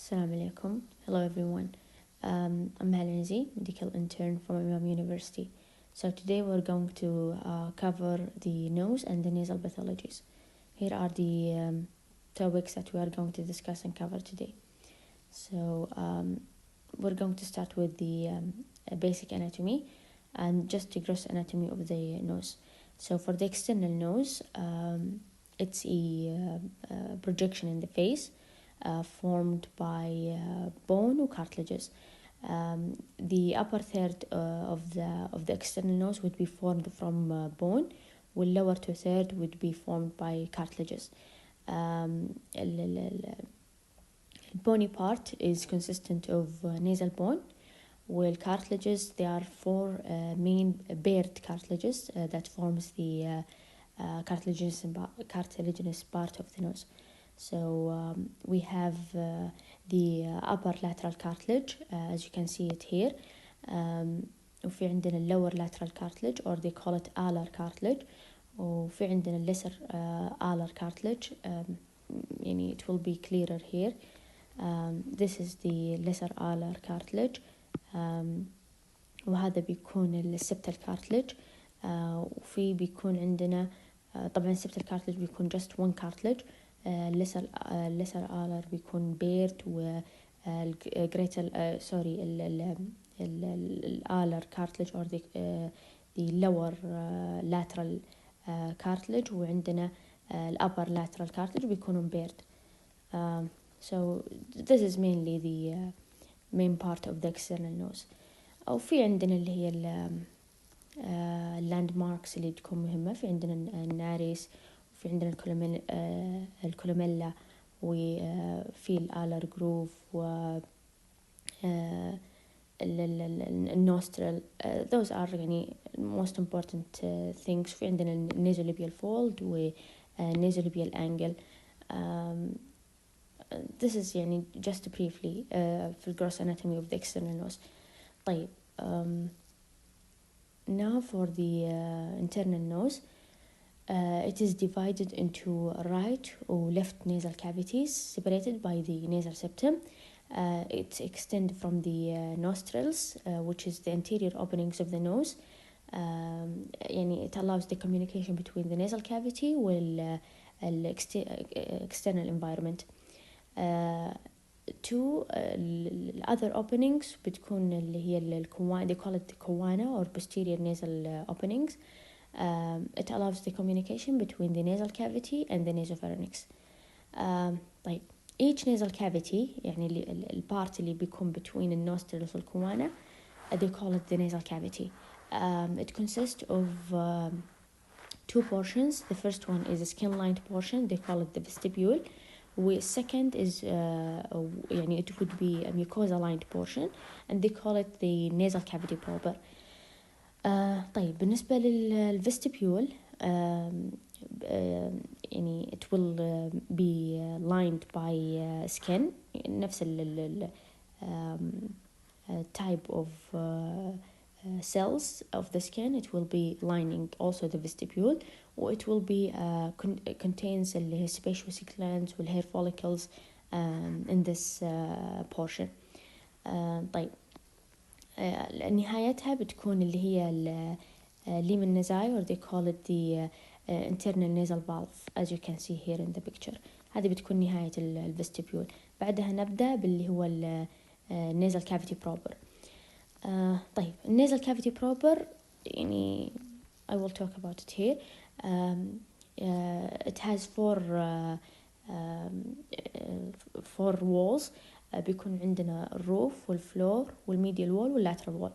Assalamu alaikum. Hello everyone. I'm العنزي, medical intern from Imam University. So today we're going to cover the nose and the nasal pathologies. Here are the topics that we are going to discuss and cover today. So we're going to start with the basic anatomy and just the gross anatomy of the nose. So for the external nose, it's a projection in the face formed by bone or cartilages. The upper third of the external nose would be formed from bone, while lower two third would be formed by cartilages. The bony part is consistent of nasal bone, while cartilages, there are four main paired cartilages that forms the cartilaginous part of the nose. So we have the upper lateral cartilage, as you can see it here. وفي عندنا lower lateral cartilage, or they call it alar cartilage. وفي عندنا lesser alar cartilage. يعني it will be clearer here. This is the lesser alar cartilage. وهذا بيكون السبتال cartilage. وفي بيكون عندنا طبعا السبتال cartilage بيكون just one cartilage. lesser alar بيكون بيرد و greater alar cartilage or the lower lateral cartilage, وعندنا upper lateral cartilage بيكونون بيرد. So this is mainly the main part of the external nose. أو في عندنا اللي هي landmarks اللي تكون مهمة. في عندنا الناريس، وفي عندنا الكولوميلا، وفي الآلر جروف، و النوسترل. those are يعني most important things. في عندنا nasolabial fold و nasolabial angle. This is يعني just briefly في gross anatomy of the external nose. طيب now for the internal nose. It is divided into right or left nasal cavities separated by the nasal septum. It extends from the nostrils, which is the anterior openings of the nose. يعني it allows the communication between the nasal cavity and the external environment. Two other openings بتكون اللي هي الكوانة. They call it the koana or posterior nasal openings. It allows the communication between the nasal cavity and the nasopharynx. طيب each nasal cavity يعني البارت اللي بيكون between the nostrils والكوانة, they call it the nasal cavity. It consists of two portions. The first one is a skin-lined portion. They call it the vestibule. The second is يعني it would be a mucosa-lined portion, and they call it the nasal cavity proper. طيب بالنسبة للفستبيول يعني it will be lined by skin. نفس type of cells of the skin. It will be lining also the vestibule, or it will be contains the sebaceous glands and hair follicles in this portion. طيب نهايتها بتكون اللي هي اليمن نزاي, or they call it the internal nasal valve, as you can see here in the picture. هذه بتكون نهاية الفستبيول. بعدها نبدأ باللي هو nasal cavity proper. طيب nasal cavity proper يعني I will talk about it here. It has four walls. بيكون عندنا الروف والفلور والميديال وول واللاترال وول.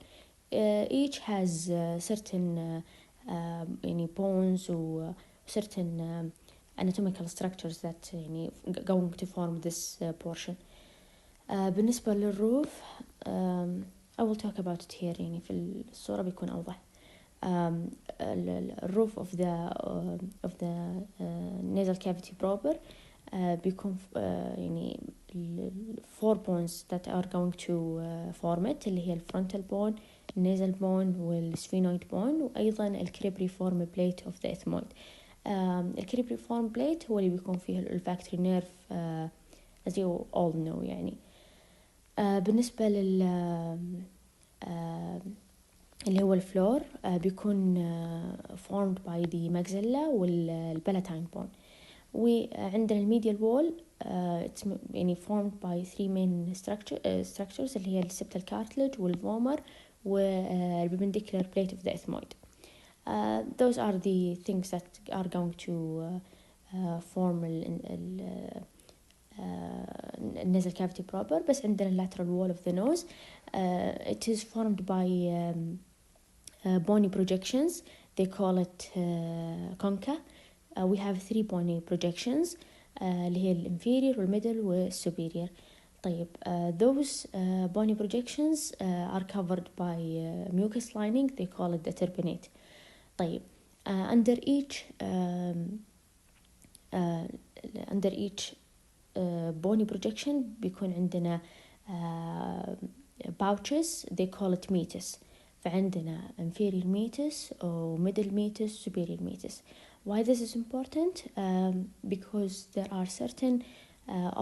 Each has certain يعني bones و certain anatomical structures that يعني going to form this portion. بالنسبة للروف I will talk about it here. يعني في الصورة بيكون أوضح. الروف of the nasal cavity proper بيكون يعني four bones that are going to form it, اللي هي الفرونتال bone, النازل bone والسفينويد bone, وأيضا الكريبريفورم plate of the ethmoid. الكريبريفورم plate هو اللي بيكون فيه الolfactory nerve, as you all know يعني. بالنسبة لل اللي هو الفلور بيكون formed by the maxilla والبلاتine bone. وعندنا الميديال وول it's يعني formed by three main structures اللي هي السبتال cartilage والفومر والperpendicular plate of the ethmoid. Those are the things that are going to form nasal cavity proper. بس عندنا lateral wall of the nose. It is formed by bony projections. They call it concha. We have three bony projections اللي هي الانفيريور والميدل والسوبيريور. طيب those bony projections are covered by mucus lining. They call it the turbinate. طيب under each bony projection بيكون عندنا pouches. They call it meatus. فعندنا inferior meatus أو middle meatus, superior meatus. Why this is important? Because there are certain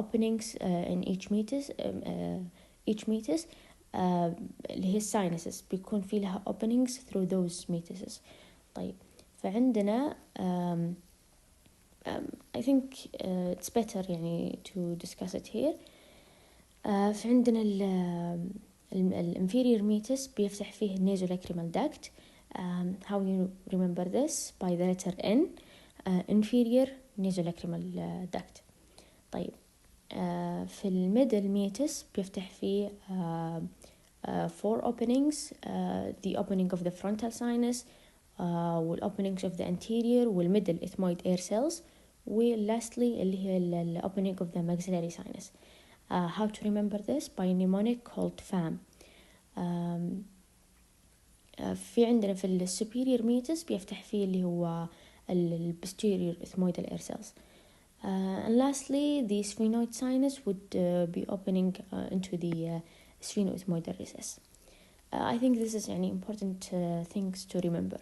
openings in each meatus. اللي هي sinuses بيكون في لها openings through those meatuses. طيب فعندنا I think it's better يعني to discuss it here. فعندنا الانفيريور meatus بيفتح فيه nasolacrimal duct. How you remember this? By the letter N. Inferior nasolacrimal duct. طيب في الميدل meatus بيفتح فيه four openings. The opening of the frontal sinus والopenings of the anterior والmiddle ethmoid air cells. lastly اللي هي opening of the maxillary sinus. How to remember this? By a mnemonic called FAM. في عندنا في superior meatus بيفتح فيه اللي هو posterior ethmoidal air cells. And lastly the sphenoid sinus would be opening into the sphenoethmoidal recess. I think this is يعني important things to remember.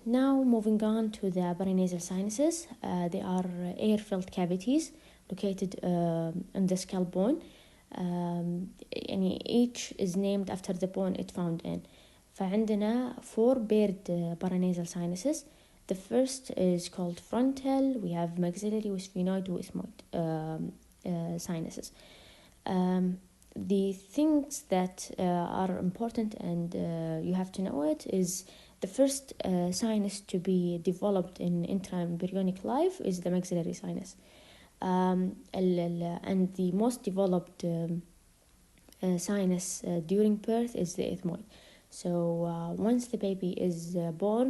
Now moving on to the paranasal sinuses. They are air-filled cavities located on the skull bone. يعني each is named after the bone it found in. فعندنا four paired paranasal sinuses. The first is called frontal. We have maxillary with sphenoid with ethmoid sinuses. The things that are important and you have to know it is the first sinus to be developed in intraembryonic life is the maxillary sinus. And the most developed sinus during birth is the ethmoid. So once the baby is born,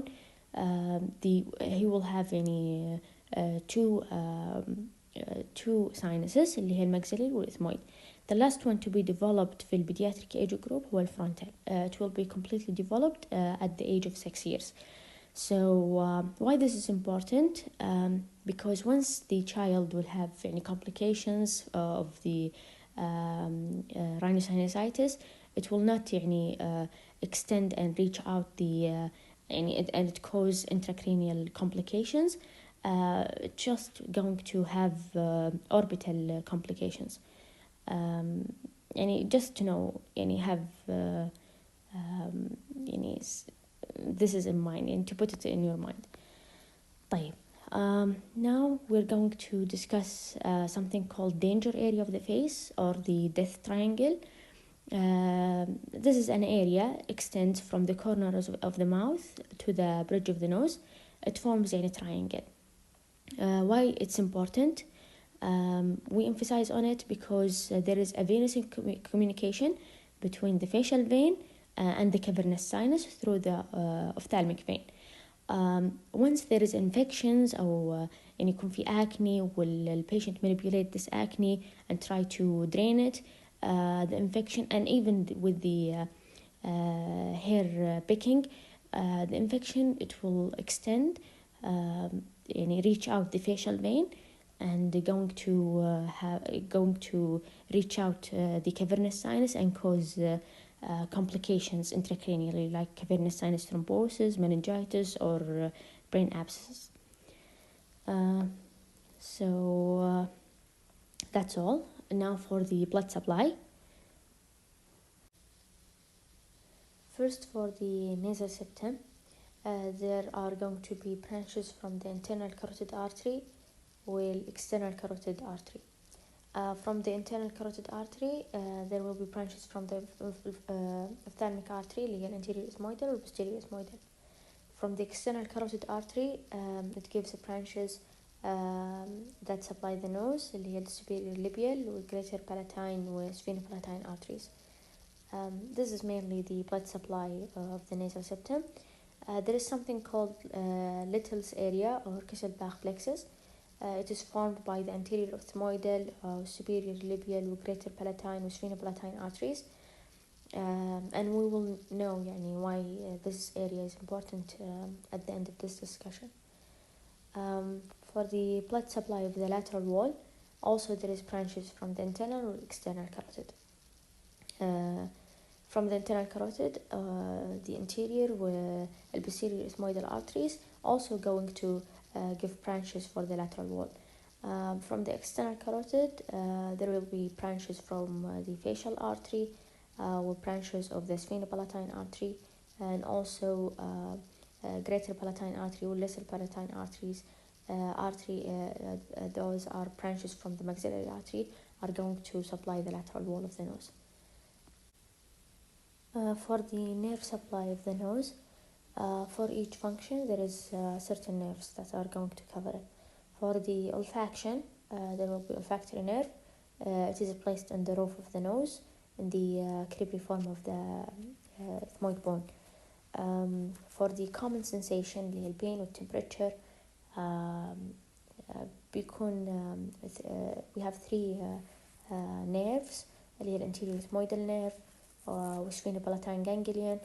he will have two sinuses اللي هي الماكسيلري والإثمويد. The last one to be developed في البيدياتريك age group هو الفرونتال. It will be completely developed at the age of 6 years. So why this is important? Because once the child will have any complications of the rhinosinusitis, it will not extend and reach out the and it cause intracranial complications. Just going to have orbital complications. Just to know have this is in mind and to put it in your mind. طيب now we're going to discuss something called danger area of the face or the death triangle. This is an area extends from the corners of the mouth to the bridge of the nose. It forms a triangle. Why it's important? We emphasize on it because there is a venous communication between the facial vein and the cavernous sinus through the ophthalmic vein. Once there is infections أو يكون في acne will patient manipulate this acne and try to drain it, the infection and even with the hair picking, the infection it will extend reach out the facial vein and going to reach out the cavernous sinus and cause complications intracranially like cavernous sinus thrombosis, meningitis or brain abscess. So that's all. Now for the blood supply. First, for the nasal septum, there are going to be branches from the internal carotid artery with external carotid artery. From the internal carotid artery, there will be branches from the ophthalmic artery, اللي هي anterior ethmoidal or posterior ethmoidal. From the external carotid artery, it gives branches that supply the nose, اللي هي superior labial with greater palatine with sphenopalatine arteries. This is mainly the blood supply of the nasal septum. There is something called Little's area or Kesselbach plexus. It is formed by the anterior ethmoidal, superior labial with greater palatine with sphenopalatine arteries. And we will know why this area is important at the end of this discussion. For the blood supply of the lateral wall, also there is branches from the internal or external carotid. From the internal carotid, the anterior and posterior ethmoidal arteries also going to give branches for the lateral wall. From the external carotid, there will be branches from the facial artery with branches of the sphenopalatine artery, and also greater palatine artery or lesser palatine arteries. Those are branches from the maxillary artery are going to supply the lateral wall of the nose. For the nerve supply of the nose, for each function there is certain nerves that are going to cover it. For the olfaction, there will be olfactory nerve. It is placed in the roof of the nose in the cribriform of the ethmoid bone. For the common sensation اللي هي البين والtemperature, we have three nerves اللي هي الانتيريور ethmoidal nerve وsphenopalatine ganglion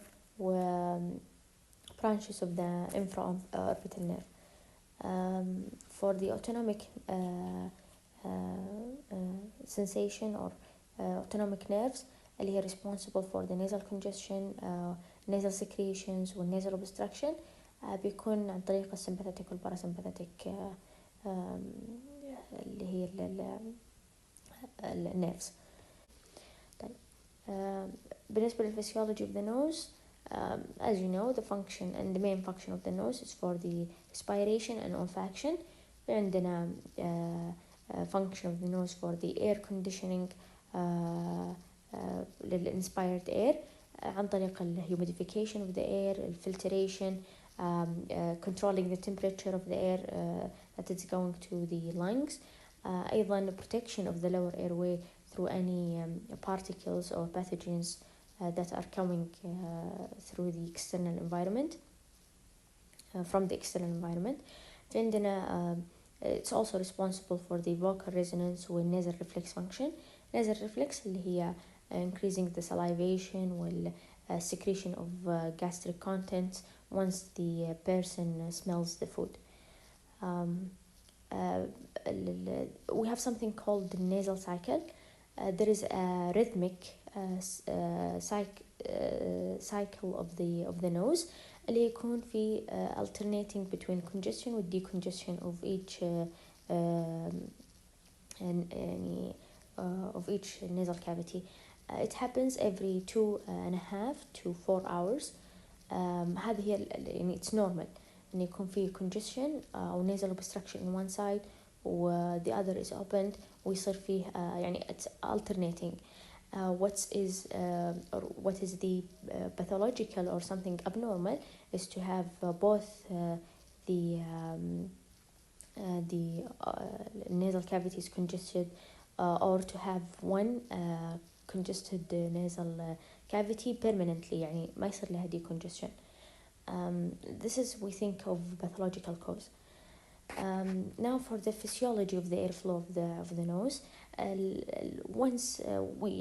branches of the infraorbital nerve. For the autonomic sensation or autonomic nerves اللي هي responsible for the nasal congestion, nasal secretions والnasal obstruction, بيكون عن طريق السمباثيك والباراسمباثيك اللي هي النيرفز. طيب بالنسبة للphysiology of the nose, as you know, the function and the main function of the nose is for the respiration and olfaction. عندنا function of the nose for the air conditioning للinspired air عن طريق humidification of the air, filtration, controlling the temperature of the air that is going to the lungs. أيضا protection of the lower airway through any particles or pathogens that are coming through the external environment, from the external environment. عندنا it's also responsible for the vocal resonance والnasal reflex function. nasal reflex اللي هي increasing the salivation وال secretion of gastric contents once the person smells the food. We have something called the nasal cycle. There is a rhythmic cycle of the nose اللي يكون في alternating between congestion and decongestion of each nasal cavity. It happens every 2.5 to 4 hours. هذه هي it's normal إن يكون في congestion أو nasal obstruction on one side و the other is opened ويصير فيه it's alternating. What is the pathological or something abnormal is to have both the nasal cavities congested or to have one congested nasal cavity permanently ما يصير لها decongestion. This is we think of pathological cause. Now for the physiology of the airflow of the nose. Once we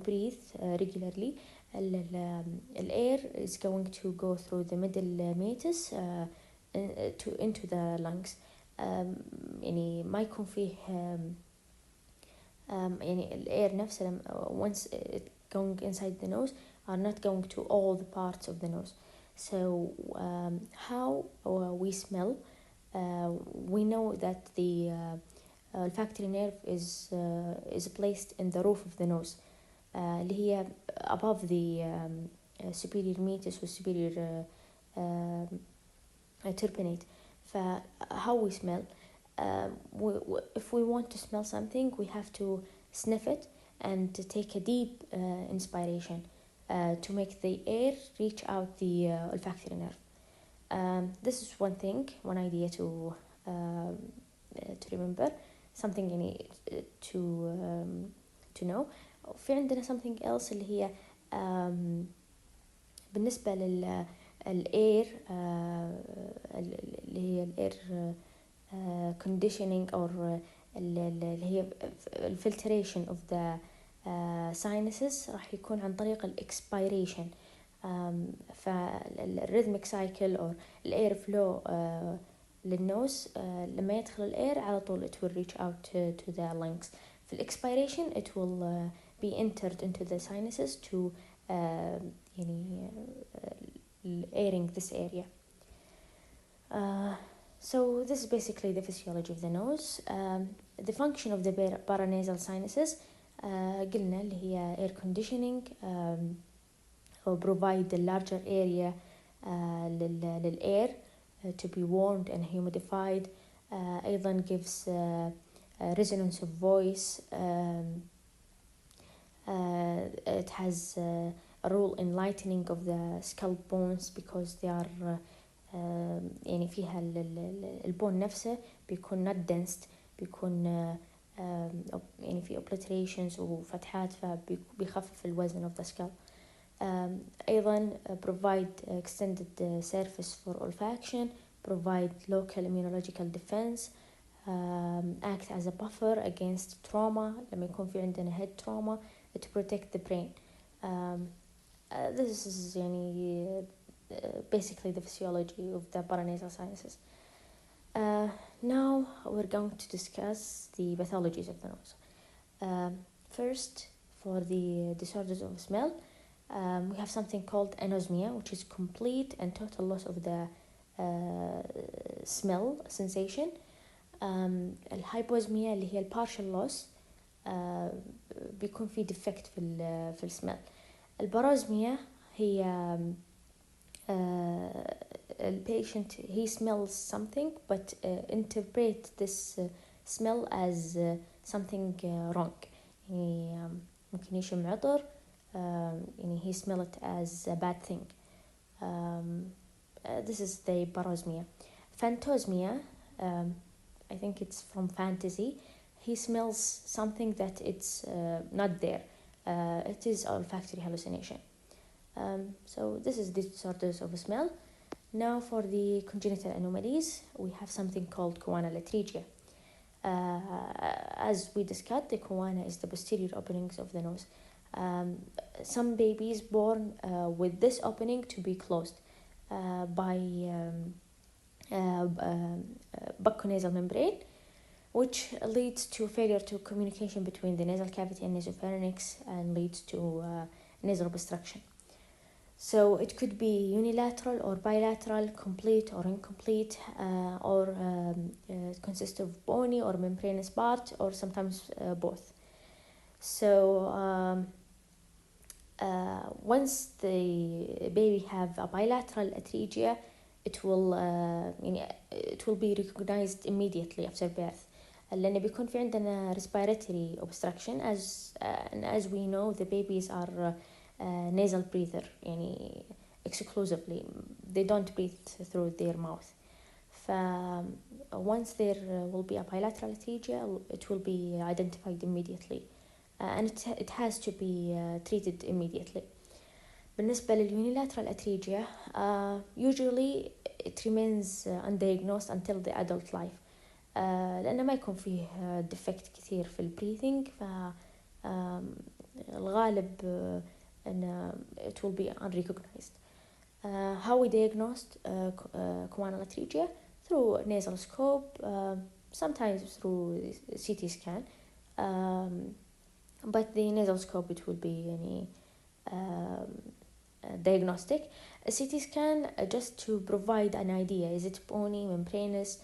breathe regularly, the air is going to go through the middle meatus into the lungs. ما يكون فيه air نفسه once it going inside the nose are not going to all the parts of the nose. So how we smell, we know that the olfactory nerve is placed in the roof of the nose, اللي هي above the superior meatus و superior turbinate. How we smell, if we want to smell something, we have to sniff it and to take a deep inspiration to make the air reach out the olfactory nerve. This is one idea to remember, something you need to know. في عندنا something else اللي هي بالنسبة للإير اللي هي الإير conditioning or اللي هي filtration of the sinuses راح يكون عن طريق expiration. فالرhythmic cycle or الإير flow للنوز لما يدخل الإير على طول it will reach out to the lungs. في expiration it will be entered into the sinuses to airing this area. So this is basically the physiology of the nose. The function of the paranasal sinuses قلنا اللي هي air conditioning, or provide the larger area للair to be warmed and humidified. أيضا gives resonance of voice. It has a role in lightening of the skull bones because they are يعني فيها البون نفسه بيكون not dense, بيكون يعني في obliterations وفتحات فبيخفف الوزن of the skull. أيضا provide extended surface for olfaction, provide local immunological defense, act as a buffer against trauma لما يكون في عندنا head trauma, to protect the brain. This is يعني basically the physiology of the paranasal sinuses. Now we're going to discuss the pathologies of the nose. First, for the disorders of smell, we have something called anosmia, which is complete and total loss of the smell sensation. الهايبوزميا اللي هي partial loss, بيكون في defect في السمell. البارازميا هي البيشنت he smells something but interpret this smell as something wrong. يعني ممكن يشم عطر, يعني he smell it as a bad thing. This is the parosmia. Phantosmia, I think it's from fantasy. He smells something that it's not there. It is olfactory hallucination. So this is the disorders of smell. Now for the congenital anomalies, we have something called choanal atresia. As we discussed, the choana is the posterior openings of the nose. Some babies born with this opening to be closed by bucconasal membrane, which leads to failure to communication between the nasal cavity and nasopharynx and leads to nasal obstruction. So it could be unilateral or bilateral, complete or incomplete, or consist of bony or membranous part, or sometimes both. So once the baby have a bilateral atresia, it will be recognized immediately after birth. لأن بيكون في عندنا respiratory obstruction, as we know the babies are nasal breather, يعني exclusively they don't breathe through their mouth. Once there will be a bilateral atresia, it will be identified immediately, and it has to be treated immediately. بالنسبة للunilateral atresia, usually it remains undiagnosed until the adult life, لأنه ما يكون فيه defect كثير في البريثنج, فالغالب أن it will be unrecognized. How we diagnosed choanal atresia? Through nasal scope, sometimes through CT scan, but the nasal scope it will be diagnostic. A CT scan just to provide an idea, is it bony, membranous,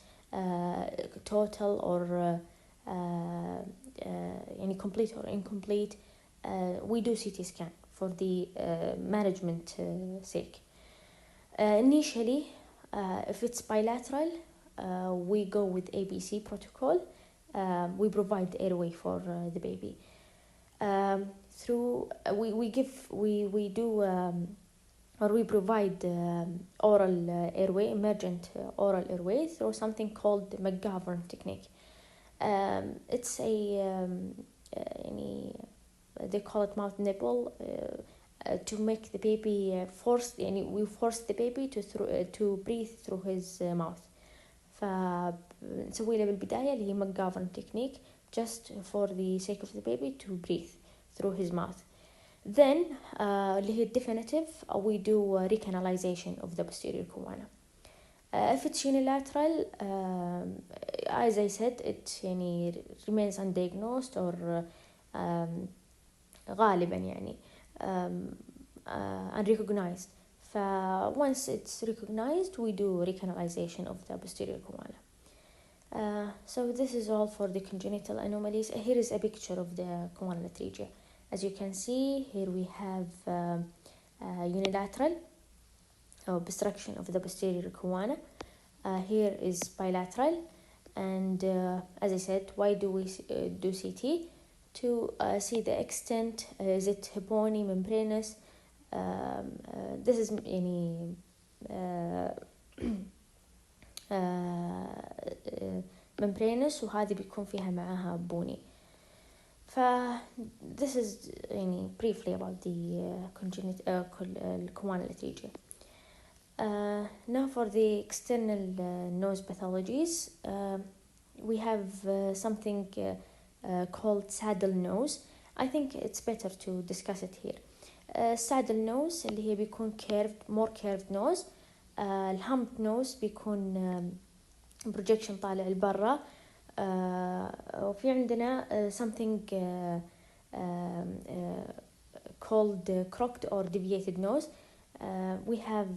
total, or يعني complete or incomplete, we do CT scan for the management sake. Initially, if it's bilateral, we go with ABC protocol. We provide the airway for the baby. We provide oral airway, emergent oral airway through something called the McGovern technique. It's they call it mouth nipple, to make the baby we force the baby to breathe through his mouth. فنسوي له بالبداية اللي هي McGovern technique, just for the sake of the baby to breathe through his mouth. Then اللي هي definitive, we do recanalization of the posterior choana. If it's unilateral, as I said, it remains undiagnosed or غالبا unrecognized. Once it's recognized, we do recanalization of the posterior choana. So this is all for the congenital anomalies. Here is a picture of the choanal atresia. As you can see, here we have unilateral obstruction of the posterior choana. Here is bilateral, and as I said, why do we do CT? To see the extent. Is it hypone, membranous? This is membranous, وهذه بيكون فيها معاها بوني. This is briefly about the choanal atresia. Now for the external nose pathologies, we have something called saddle nose. I think it's better to discuss it here. saddle nose اللي هي بيكون curved, more curved nose. الhumped nose بيكون projection طالع لبرا. وفي عندنا something called crooked or deviated nose. We have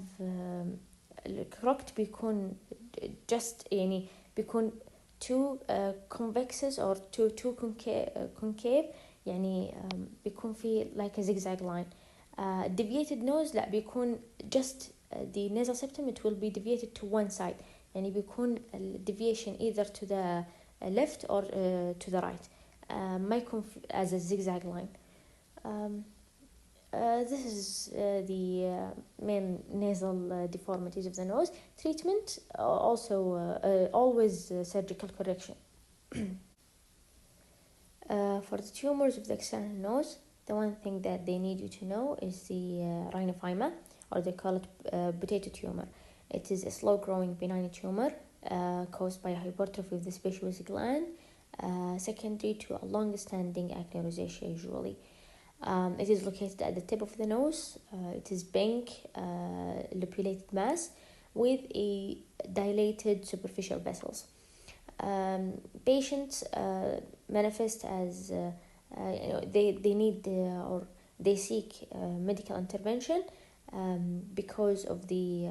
crooked بيكون just بيكون two convexes or two concave, بيكون في like a zigzag line. Deviated nose لا بيكون just the nasal septum, it will be deviated to one side, بيكون deviation either to the left or to the right. ما يكون as a zigzag line. This is the main nasal deformities of the nose. Treatment, also always surgical correction. For the tumors of the external nose, the one thing that they need you to know is the rhinophyma, or they call it potato tumor. It is a slow-growing benign tumor caused by hypertrophy of the sebaceous gland, secondary to a long-standing acne rosacea usually. It is located at the tip of the nose. It is pink, lobulated mass with a dilated superficial vessels. Patients manifest as they need or they seek medical intervention because of the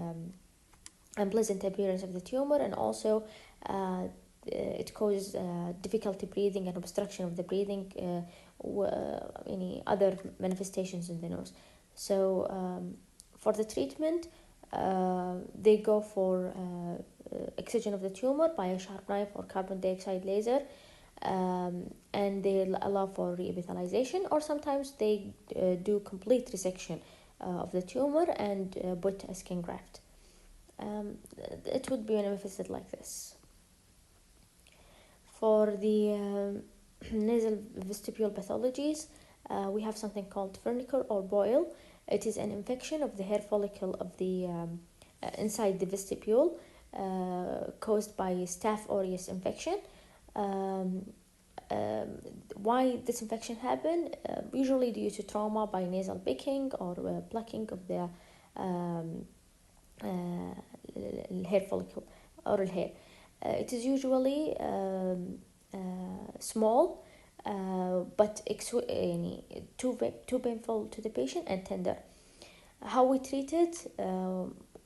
unpleasant appearance of the tumor, and also it causes difficulty breathing and obstruction of the breathing, any other manifestations in the nose. So for the treatment, they go for excision of the tumor by a sharp knife or carbon dioxide laser, and they allow for reepithelialization, or sometimes they do complete resection of the tumor and put a skin graft. It would be manifested like this. For the nasal vestibule pathologies, we have something called furnicure or boil. It is an infection of the hair follicle of the inside the vestibule, caused by Staph aureus infection. Why this infection happen? Usually due to trauma by nasal picking or plucking of the hair follicle or hair. It is usually small, but too painful to the patient and tender. How we treat it?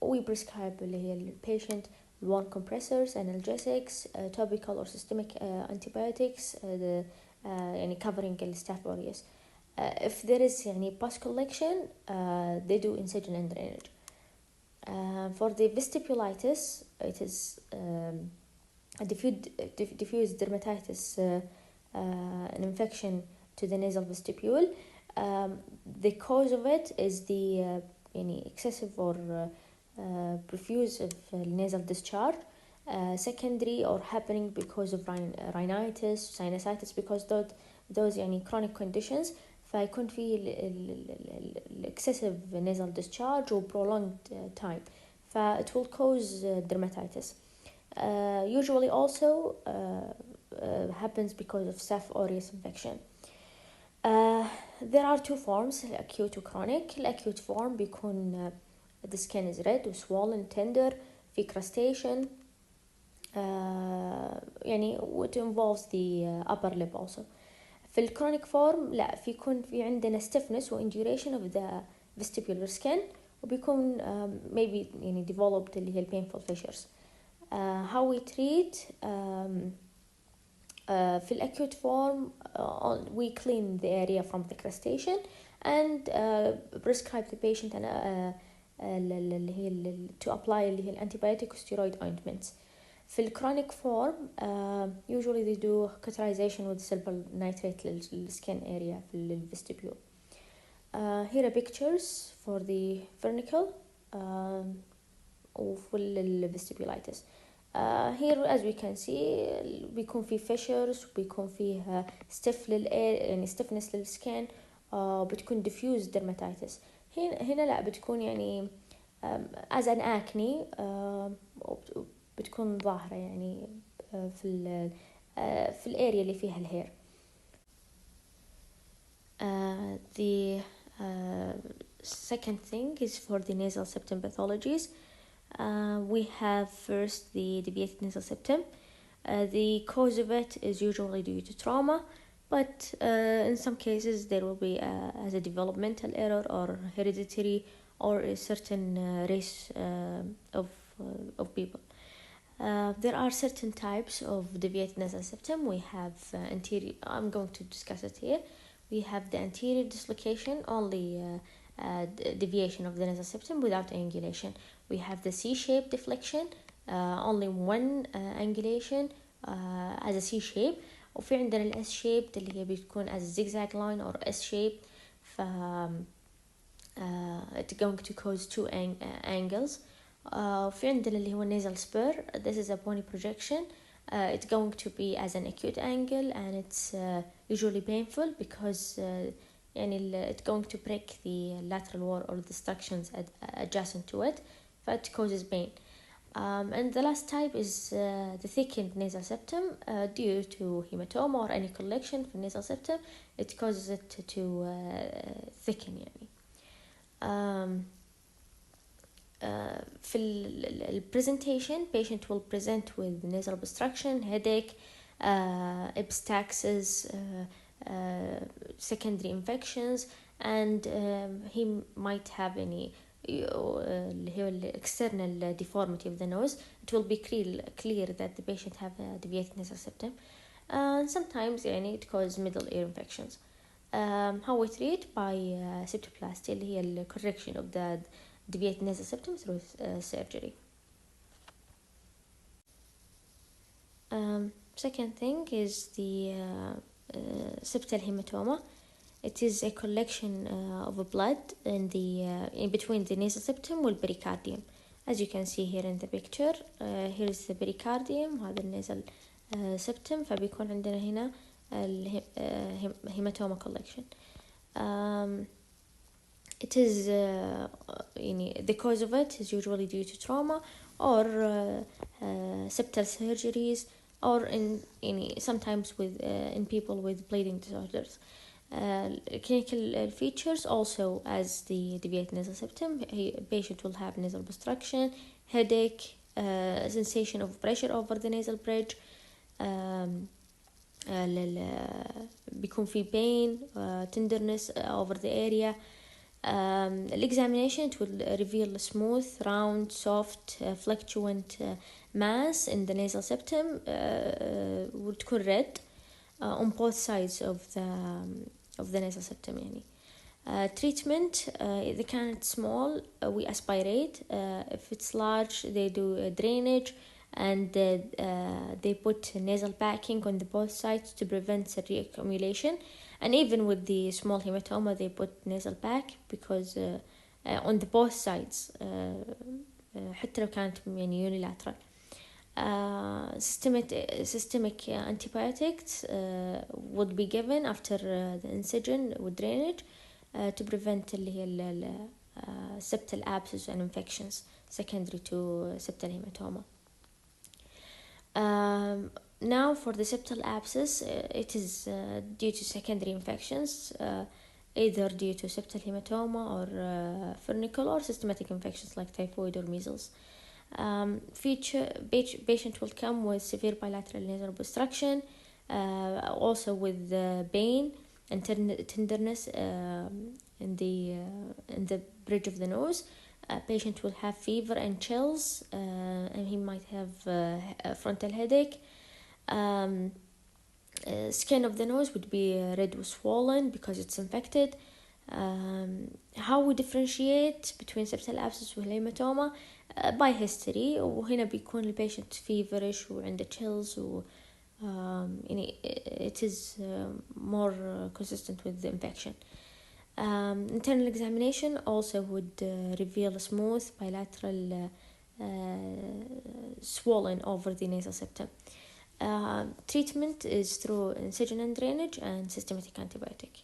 We prescribe the patient warm compressors, analgesics, topical or systemic antibiotics, يعني covering the staph aureus. If there is يعني post collection, they do incision and drainage. For the vestibulitis, it is a diffuse dermatitis, an infection to the nasal vestibule. The cause of it is the excessive or profuse of nasal discharge, secondary or happening because of rhinitis, sinusitis, because those chronic conditions. فيكون في excessive nasal discharge or prolonged time, it will cause dermatitis. Usually also happens because of staph aureus infection. There are two forms, acute and chronic. الacute form بيكون the skin is red and swollen, tender, في crustation, it involves the upper lip also. في chronic form لا يكون في عندنا stiffness و induration of the vestibular skin, وبيكون maybe developed اللي هي painful fissures. How we treat في acute form, we clean the area from the crustation and prescribe the patient to apply اللي هي antibiotic steroid ointments. في chronic form, usually they do cauterization with silver nitrate skin area في vestibule. Here are pictures for the vernicle وفي vestibulitis. Here as we can see بيكون في fissures وبيكون فيه stiffness للسكين, بتكون diffuse dermatitis. هنا لا بتكون as an acne, بتكون ظاهرة في الاريا اللي فيها الهير. The second thing is for the nasal septum pathologies. We have first the deviated nasal septum. The cause of it is usually due to trauma, but in some cases there will be as a developmental error or hereditary or a certain race of people. There are certain types of deviated nasal septum. We have anterior, I'm going to discuss it here. We have the anterior dislocation, only deviation of the nasal septum without angulation. We have the C-shaped deflection, only one angulation as a C-shape. وفي عندنا ال S-shaped اللي هي بتكون as a zigzag line or S-shaped. It's going to cause two angles. في عندنا اللي هو nasal spur. This is a bony projection. It's going to be as an acute angle, and it's usually painful because it's going to break the lateral wall or the structures adjacent to it, but it causes pain. And the last type is the thickened nasal septum due to hematoma or any collection في nasal septum. It causes it to thicken في presentation, patient will present with nasal obstruction, headache, epistaxis, secondary infections, and he might have any external deformity of the nose. It will be clear that the patient have a deviated nasal septum. Sometimes it causes middle ear infections. How we treat by septoplasty اللي هي the correction of the deviated nasal septum through surgery. Second thing is the septal hematoma. It is a collection of blood in between the nasal septum and pericardium. As you can see here in the picture, here is the pericardium, هذا النasal septum, فبيكون عندنا هنا hematoma collection. It is the cause of it is usually due to trauma or septal surgeries, or sometimes in people with bleeding disorders. Clinical features also as the deviated nasal septum. Patient will have nasal obstruction, headache, sensation of pressure over the nasal bridge, بيكون في pain, tenderness over the area, Examination, it will reveal a smooth, round, soft, fluctuant mass in the nasal septum, وتكون red on both sides of the nasal septum يعني. Treatment, إذا كانت small we aspirate, if it's large they do drainage, and they put nasal packing on the both sides to prevent reaccumulation. And even with the small hematoma they put nasal pack because on the both sides, حتى لو كانت يعني unilateral. Systemic antibiotics would be given after the incision with drainage to prevent اللي هي septal abscess and infections secondary to septal hematoma. Now for the septal abscess, it is due to secondary infections, either due to septal hematoma or furnicle, or systematic infections like typhoid or measles. Patient will come with severe bilateral nasal obstruction, also with pain and tenderness in the bridge of the nose. Patient will have fever and chills, and he might have a frontal headache. Skin of the nose would be red or swollen because it's infected. How we differentiate between septal abscess والهيماتوما by history, وهنا بيكون البيشنت feverish وعنده chills يعني it is more consistent with the infection. Internal examination also would reveal a smooth bilateral swollen over the nasal septum. Treatment is through incision and drainage and systematic antibiotic.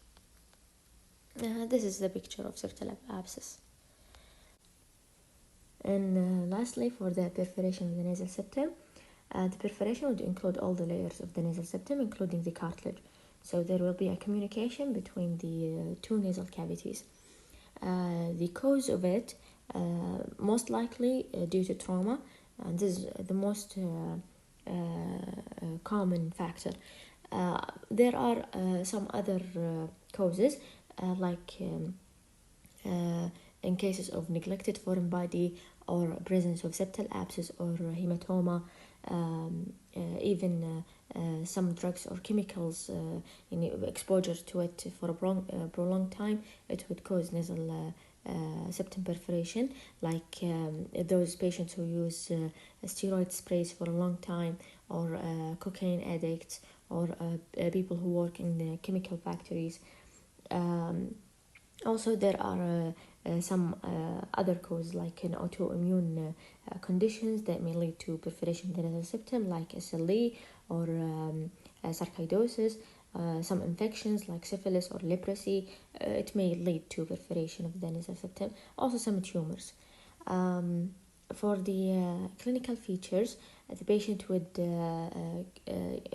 This is the picture of septal abscess. And lastly, for the perforation of the nasal septum, the perforation would include all the layers of the nasal septum, including the cartilage. So there will be a communication between the two nasal cavities. The cause of it, most likely due to trauma, and this is the most common factor. There are some other causes, like in cases of neglected foreign body or presence of septal abscess or hematoma, even some drugs or chemicals, exposure to it for a prolonged time, it would cause nasal septum perforation, like those patients who use steroid sprays for a long time, or cocaine addicts, or people who work in the chemical factories. Also, there are some other causes, like in autoimmune conditions that may lead to perforation of the nasal septum, like SLE or sarcoidosis. Some infections like syphilis or leprosy, it may lead to perforation of the nasal septum. Also, some tumors. For the clinical features, the patient would,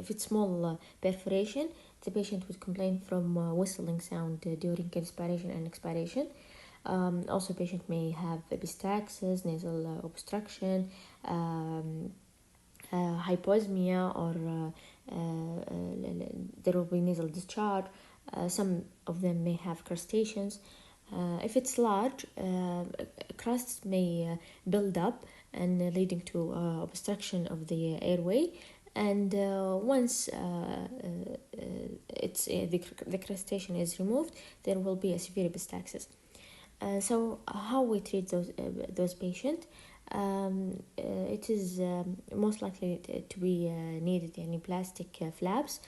if it's small perforation, the patient would complain from whistling sound during inspiration and expiration. Also, patient may have epistaxis, nasal obstruction, hyposmia, or there will be nasal discharge. Some of them may have crustaceans. If it's large, crusts may build up and leading to obstruction of the airway. And once the crustacean is removed, there will be a severe epistaxis. So how we treat those patients? It is most likely to be needed any plastic flaps.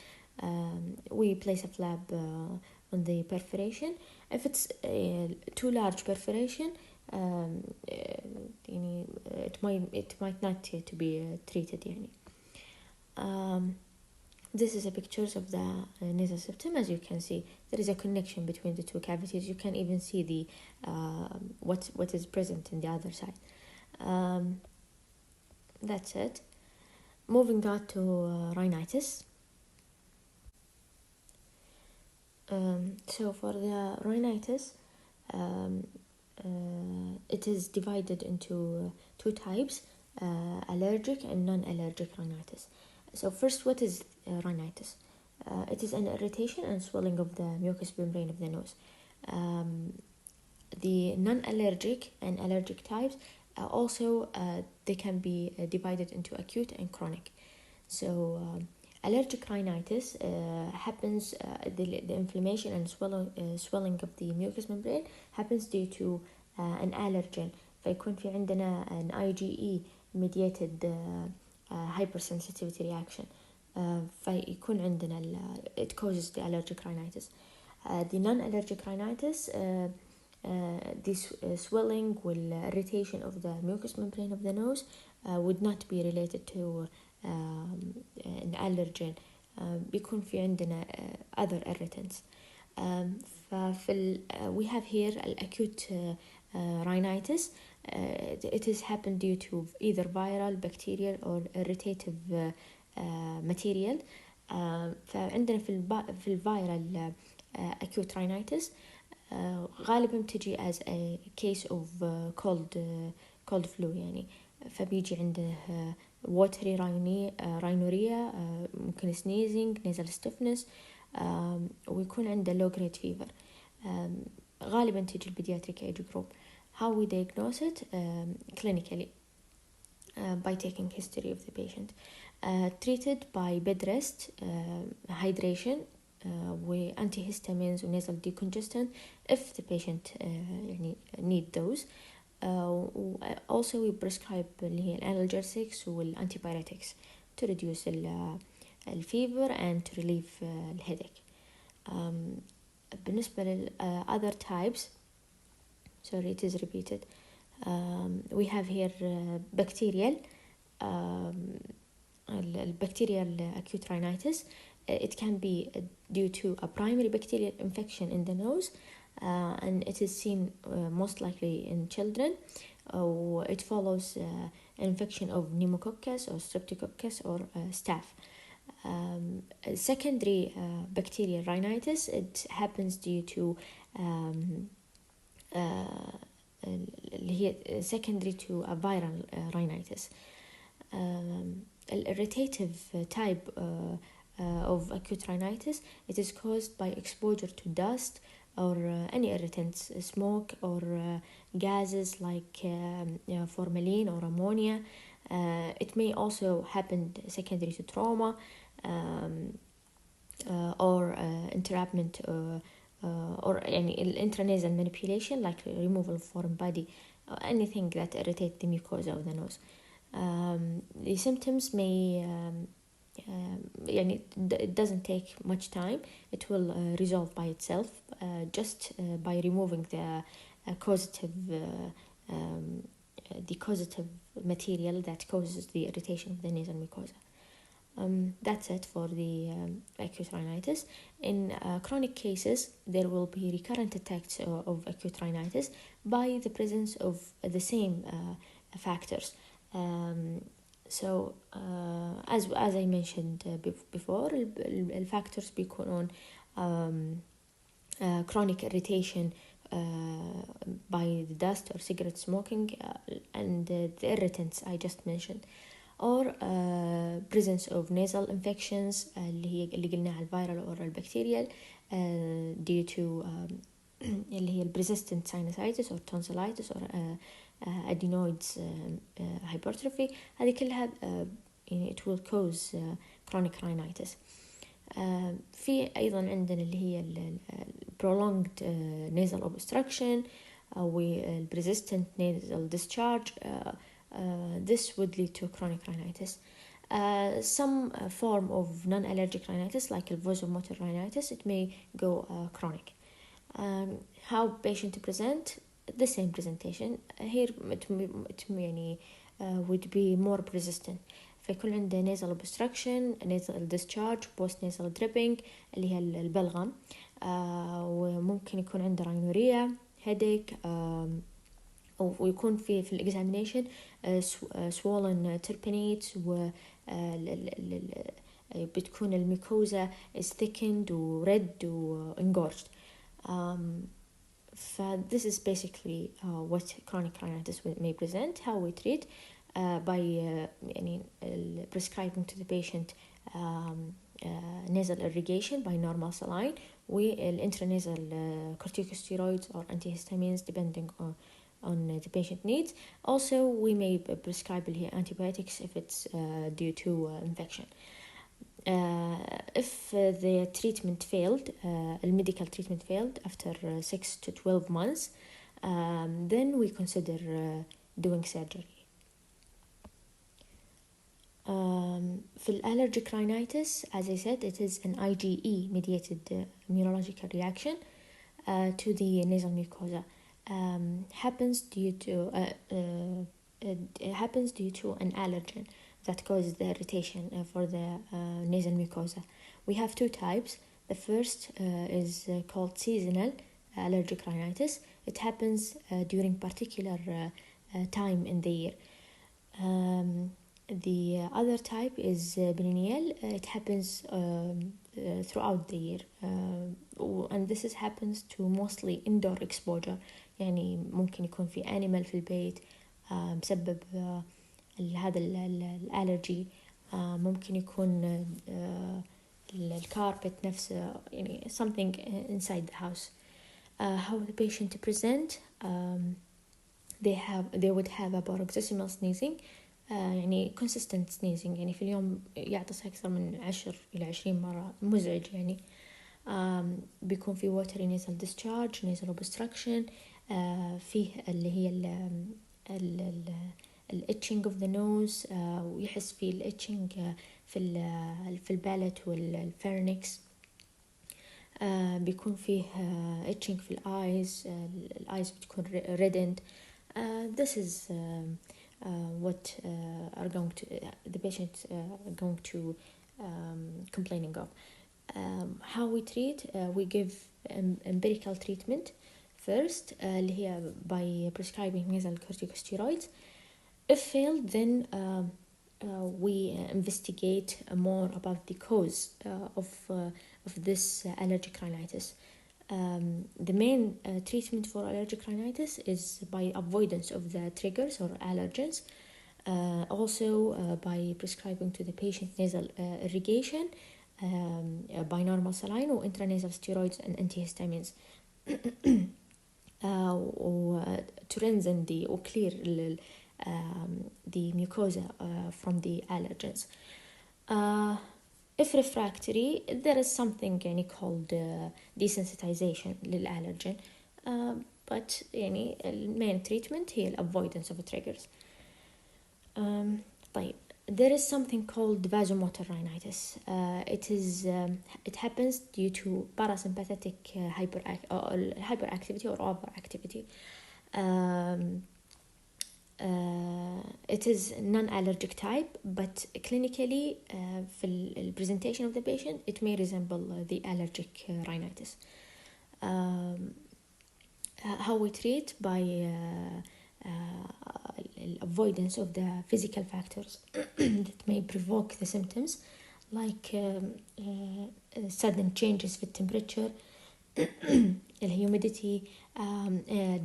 We place a flap on the perforation. If it's too large perforation, it might not to be treated. This is a pictures of the nasal septum. As you can see, there is a connection between the two cavities. You can even see the what is present in the other side. That's it. Moving on to rhinitis. So for the rhinitis, it is divided into two types, allergic and non-allergic rhinitis. So first, what is rhinitis? It is an irritation and swelling of the mucous membrane of the nose. The non-allergic and allergic types also they can be divided into acute and chronic. So allergic rhinitis happens, the inflammation and swelling of the mucous membrane happens due to an allergen. فيكون في عندنا an IgE mediated hypersensitivity reaction. فيكون عندنا it causes the allergic rhinitis. The non-allergic rhinitis, this swelling will irritation of the mucous membrane of the nose would not be related to an allergen. بيكون في عندنا other irritants. We have here acute rhinitis. It is happened due to either viral, bacterial or irritative material. فعندنا في الفيرال acute rhinitis غالبا تجي as a case of cold flu يعني. فبيجي عنده watery rhinorrhea, ممكن sneezing, nasal stiffness, ويكون عنده low grade fever. غالبا تجي البيدياتريك age group. How we diagnose it clinically by taking history of the patient. Treated by bed rest, hydration, antihistamines و nasal decongestant if the patient يعني need those. Also we prescribe اللي هي analgesics والantibiotics to reduce the fever and to relieve the headache. بالنسبة لل other types, sorry it is repeated, we have here bacterial, bacterial acute rhinitis. It can be due to a primary bacterial infection in the nose, and it is seen most likely in children. It follows infection of pneumococcus or streptococcus or staph. Secondary bacterial rhinitis, it happens due to secondary to a viral rhinitis. Irritative type of acute rhinitis, it is caused by exposure to dust or any irritants, smoke or gases like formalin or ammonia. It may also happen secondary to trauma or entrapment or any intranasal manipulation like removal of foreign body or anything that irritates the mucosa of the nose. The symptoms may it doesn't take much time. It will resolve by itself just by removing the causative material that causes the irritation of the nasal mucosa. That's it for the acute rhinitis. In chronic cases, there will be recurrent attacks of acute rhinitis by the presence of the same factors. So as I mentioned before, الفactors بيكونون chronic irritation by the dust or cigarette smoking and the irritants I just mentioned, or presence of nasal infections اللي قلناها الفيرال or البكتيريال due to اللي هي persistent sinusitis or tonsillitis or adenoids hypertrophy. هذه كلها it will cause chronic rhinitis. في أيضا عندنا اللي هي prolonged nasal obstruction و persistent nasal discharge. This would lead to chronic rhinitis. Some form of non-allergic rhinitis like vasomotor rhinitis, it may go chronic. How patient to present? The same presentation. Here it would be more persistent. فيكون عنده nasal obstruction, nasal discharge, post nasal dripping اللي هي البلغم, وممكن يكون عنده rhinorrhea, headache, ويكون في examination swollen terpenates و بتكون الميكوزا is thickened و red و engorged. This is basically what chronic rhinitis may present. How we treat by prescribing to the patient nasal irrigation by normal saline والintranasal corticosteroids or antihistamines depending on the patient needs. Also, we may prescribe antibiotics if it's due to infection. If the treatment failed, medical treatment failed after 6 to 12 months, then we consider doing surgery. For allergic rhinitis, as I said, it is an IgE mediated immunological reaction to the nasal mucosa. Happens due to an allergen that causes the irritation for the nasal mucosa. We have two types. The first is called seasonal allergic rhinitis. It happens during particular time in the year. The other type is perennial. It happens throughout the year, and this happens to mostly indoor exposure. يعني ممكن يكون في animal في البيت بسبب هذا الالرجي. ممكن يكون الكاربت نفسه يعني something inside the house. How the patient present, they would have a paroxysmal sneezing, يعني consistent sneezing، يعني في اليوم يعطس أكثر من 10 إلى 20 مرة، مزعج يعني. بيكون في watery nasal discharge, nasal obstruction، فيه اللي هي ال itching of the nose، ويحس فيه ال itching في البالت والفارنكس. بيكون فيه itching في الeyes، الeyes بتكون reddened. This is what the patient going to complaining of. How we treat, we give empirical treatment first اللي هي by prescribing nasal corticosteroids. If failed, then we investigate more about the cause of this allergic rhinitis. The main treatment for allergic rhinitis is by avoidance of the triggers or allergens. Also by prescribing to the patient nasal irrigation by normal saline or intranasal steroids and antihistamines to rinse or clear the mucosa from the allergens. If refractory, there is something يعني called desensitization للallergen, but يعني main treatment هي avoidance of triggers. طيب, there is something called vasomotor rhinitis. It happens due to parasympathetic hyperactivity or overactivity. It is non-allergic type, but clinically في the presentation of the patient it may resemble the allergic rhinitis. How we treat by avoidance of the physical factors that may provoke the symptoms, like sudden changes في temperature, humidity,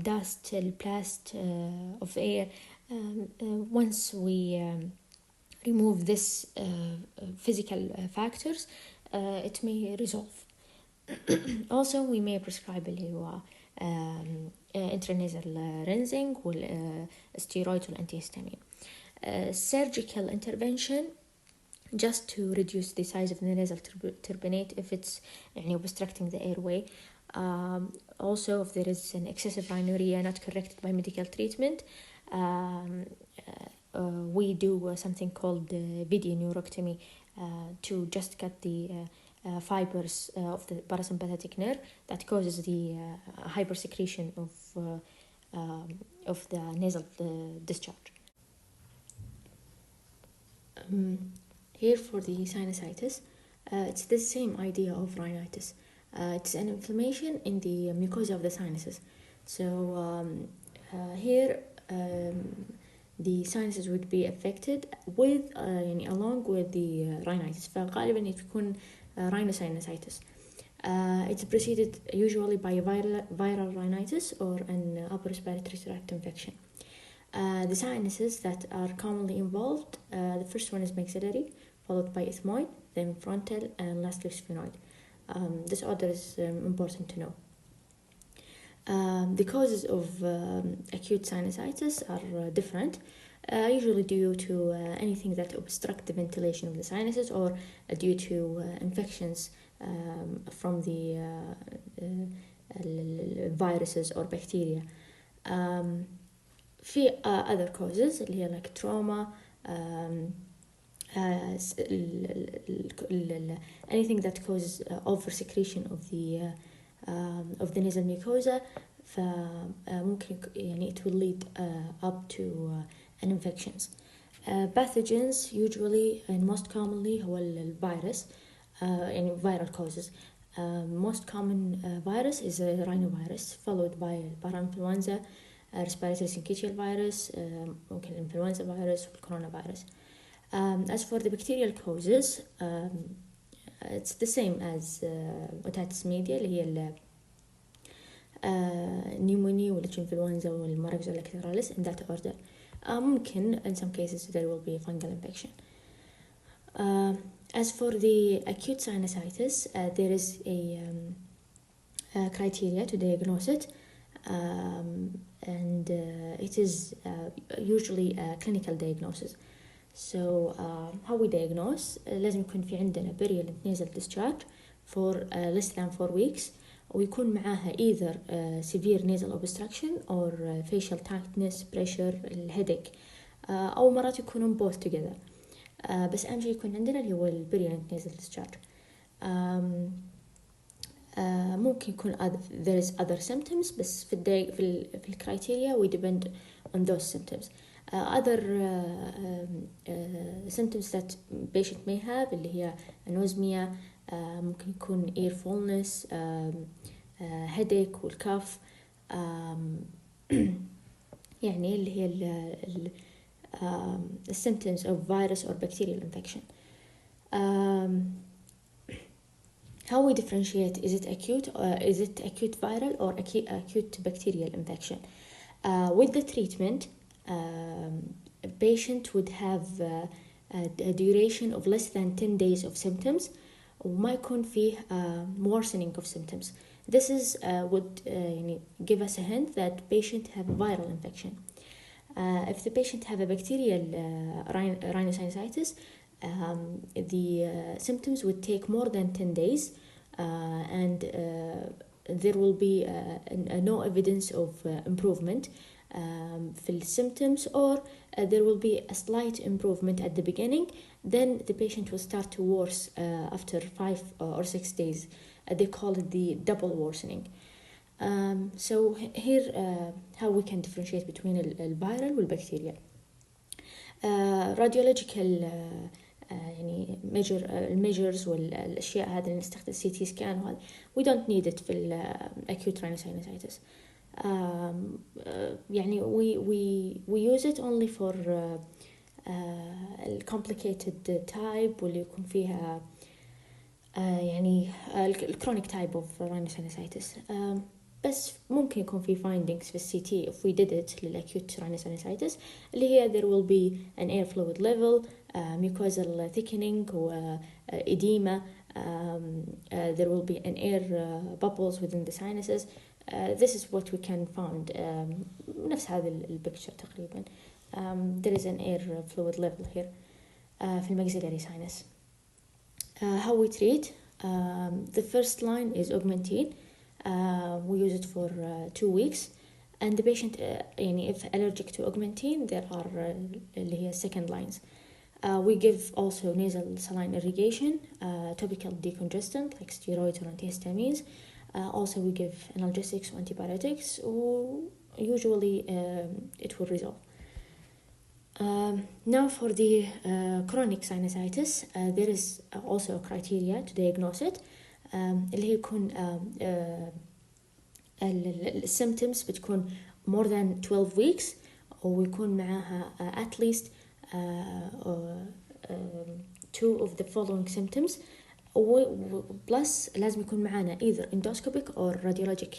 dust, blast of air. Once we remove this physical factors, it may resolve. Also, we may prescribe intranasal rinsing والsteroids والantihistamine. Surgical intervention just to reduce the size of the nasal turbinate if it's obstructing the airway. Also, if there is an excessive rhinorrhea not corrected by medical treatment, we do something called video neurotomy to just cut the fibers of the parasympathetic nerve that causes the hypersecretion of the nasal discharge. Here for the sinusitis, it's the same idea of rhinitis. It's an inflammation in the mucosa of the sinuses. So here the sinuses would be affected with along with the rhinitis. فغالبا تكون rhinosinusitis. It's preceded usually by viral rhinitis or an upper respiratory tract infection. The sinuses that are commonly involved, the first one is maxillary, followed by ethmoid, then frontal, and lastly sphenoid. This order is important to know. The causes of acute sinusitis are different, usually due to anything that obstructs the ventilation of the sinuses, or due to infections from the viruses or bacteria. في other causes اللي هي like trauma, anything that causes over secretion of the nasal mucosa, فممكن يعني it will lead up to an infections. Pathogens usually and most commonly هو الفيروس, يعني viral causes. Most common virus is a rhinovirus, followed by parainfluenza, respiratory syncytial virus, ممكن influenza virus, coronavirus. As for the bacterial causes, it's the same as otitis media اللي هي pneumonia والinfluenza والمرض electrolysis in that order. ممكن in some cases there will be fungal infection. As for the acute sinusitis, there is a criteria to diagnose it, and it is usually a clinical diagnosis. So how we diagnose, لازم يكون في عندنا virulent nasal discharge for less than 4 weeks, ويكون معاها either severe nasal obstruction or facial tightness, pressure, headache, أو مرات يكونون both together. بس أهم شيء يكون عندنا اللي هو virulent nasal discharge. ممكن يكون there is other symptoms, بس في الكرايتيريا we depend on those symptoms. Other symptoms that patient may have اللي هي anosmia, ممكن يكون ear fullness, headache والcough, يعني اللي هي symptoms of virus or bacterial infection. How we differentiate, is it acute viral or acute bacterial infection? With the treatment, a patient would have a duration of less than 10 days of symptoms, وما يكون فيه worsening of symptoms. This is would give us a hint that patient have a viral infection. If the patient have a bacterial rhinosinusitis, the symptoms would take more than 10 days, and there will be no evidence of improvement في symptoms, or there will be a slight improvement at the beginning, then the patient will start to worse after 5 or 6 days. They call it the double worsening. So here how we can differentiate between الviral والبكتيريا. radiological يعني measures والأشياء هذه اللي نستخدم CT scan وهذا we don't need it في acute rhinosinusitis. يعني we use it only for complicated type واللي يكون فيها يعني chronic type of rhinosinusitis. بس ممكن يكون في findings في CT if we did it للacute rhinosinusitis اللي هي there will be an air fluid level, mucosal thickening edema, there will be an air bubbles within the sinuses. This is what we can find. نفس هذا البيكتشر تقريبا. There is an air fluid level here في الماxillary sinus. How we treat, the first line is augmentin. We use it for 2 weeks, and the patient يعني if allergic to augmentin there are اللي هي second lines. We give also nasal saline irrigation, topical decongestant like steroids or antihistamines. Also we give analgesics or antibiotics, usually it will resolve. Now for the chronic sinusitis, there is also a criteria to diagnose it, اللي يكون symptoms بتكون more than 12 weeks, ويكون معها at least 2 of the following symptoms, plus لازم يكون معنا either endoscopic or radiologic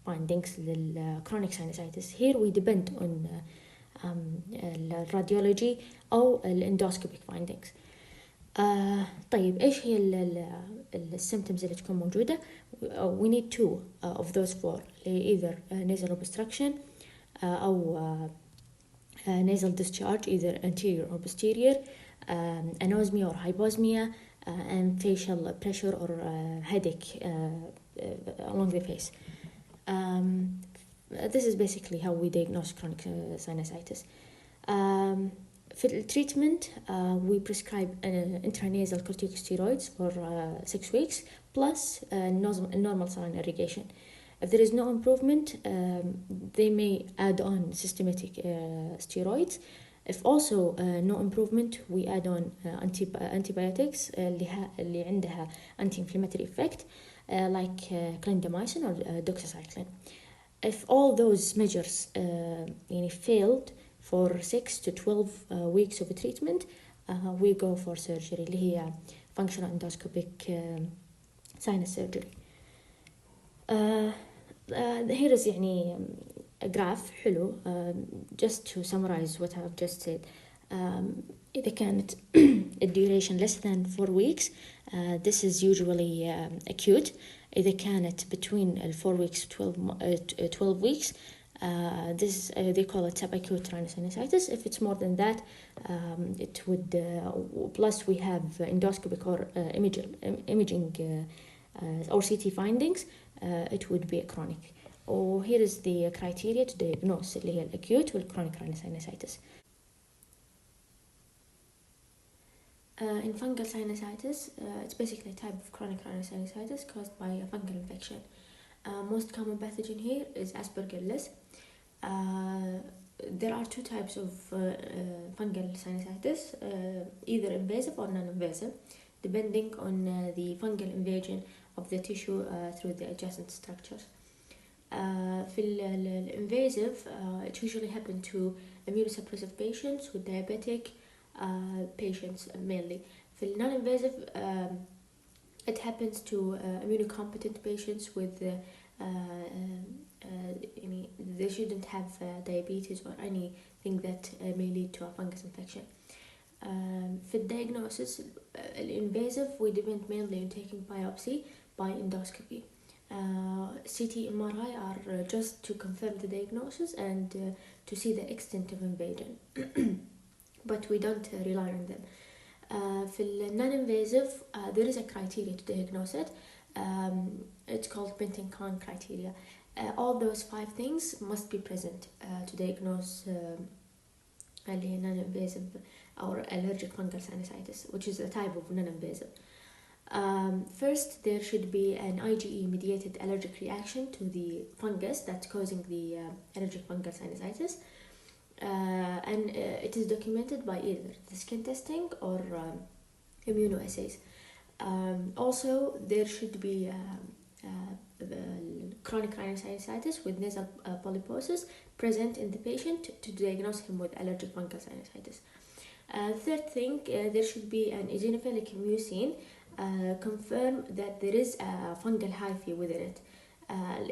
findings للchronic sinusitis. Here we depend on radiology أو endoscopic findings. طيب إيش هي السيمتومز اللي تكون موجودة؟ We need two of those four, either nasal obstruction أو nasal discharge, either anterior or posterior, anosmia or hyposmia, and facial pressure or headache along the face. This is basically how we diagnose chronic sinusitis. في التريتمنت we prescribe intranasal corticosteroids for 6 weeks plus normal saline irrigation. If there is no improvement, they may add on systematic steroids. If also no improvement, we add on antibiotics اللي عندها anti-inflammatory effect like clindamycin or doxycycline. If all those measures failed for 6 to 12 weeks of treatment, we go for surgery اللي هي functional endoscopic sinus surgery. Here is a graph حلو just to summarize what I've just said. إذا كانت duration less than 4 weeks, this is usually acute. إذا كانت between 4 weeks to 12 weeks, this they call it subacute rhinosinusitis. If it's more than that, it would plus we have endoscopic or imaging or CT findings, it would be a chronic. Or here is the criteria to diagnose اللي هي acute والchronic rhinosinusitis. In fungal sinusitis, it's basically a type of chronic rhinosinusitis caused by a fungal infection. Most common pathogen here is Aspergillus. There are two types of fungal sinusitis, either invasive or non-invasive, depending on the fungal invasion of the tissue through the adjacent structures. في الانفيزيف it usually happens to immunosuppressive patients with diabetic patients mainly. في non-invasive it happens to immunocompetent patients with they shouldn't have diabetes or anything that may lead to a fungus infection. في diagnosis invasive we depend mainly on taking biopsy by endoscopy. CT MRI are just to confirm the diagnosis and to see the extent of invasion, but we don't rely on them. في non-invasive there is a criteria to diagnose it. It's called Benton-Kahn criteria. All those 5 things must be present to diagnose non-invasive or allergic fungal sinusitis, which is a type of non-invasive. First, there should be an IgE-mediated allergic reaction to the fungus that's causing the allergic fungal sinusitis, and it is documented by either the skin testing or immunoassays. Also, there should be chronic rhinosinusitis with nasal polyposis present in the patient to diagnose him with allergic fungal sinusitis. Third thing, there should be an eosinophilic mucin. Confirm that there is a fungal hyphae within it.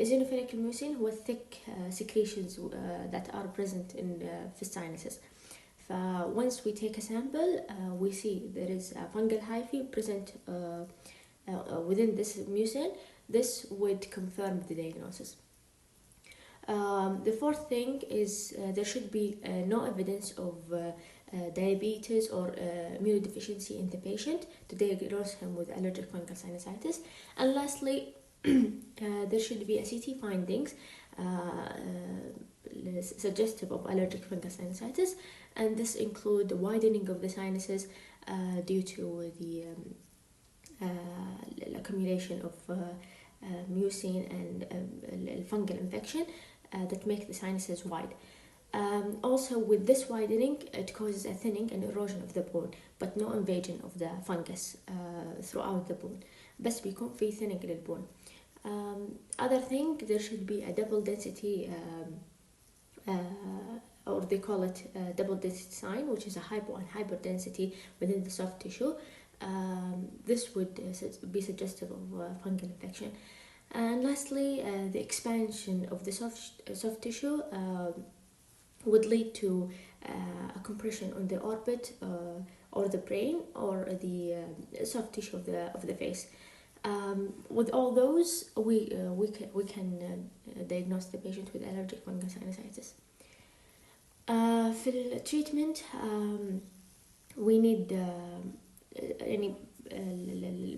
Eosinophilic mucin هو thick secretions that are present in the sinuses. Once we take a sample, we see there is a fungal hyphae present within this mucin. This would confirm the diagnosis. The fourth thing is there should be no evidence of diabetes or immunodeficiency in the patient to diagnose him with allergic fungal sinusitis. And lastly, there should be a CT findings suggestive of allergic fungal sinusitis, and this include the widening of the sinuses due to the accumulation of mucin and fungal infection that make the sinuses wide. Also, with this widening, it causes a thinning and erosion of the bone, but no invasion of the fungus throughout the bone. بس بيكون في thinning للبون. Other thing, there should be a double density, or they call it double density sign, which is a hypo and hyperdensity within the soft tissue. This would be suggestive of fungal infection. And lastly, the expansion of the soft tissue would lead to a compression on the orbit or the brain or the soft tissue of the face. With all those, we can diagnose the patient with allergic fungal sinusitis. في التريتمنت we need any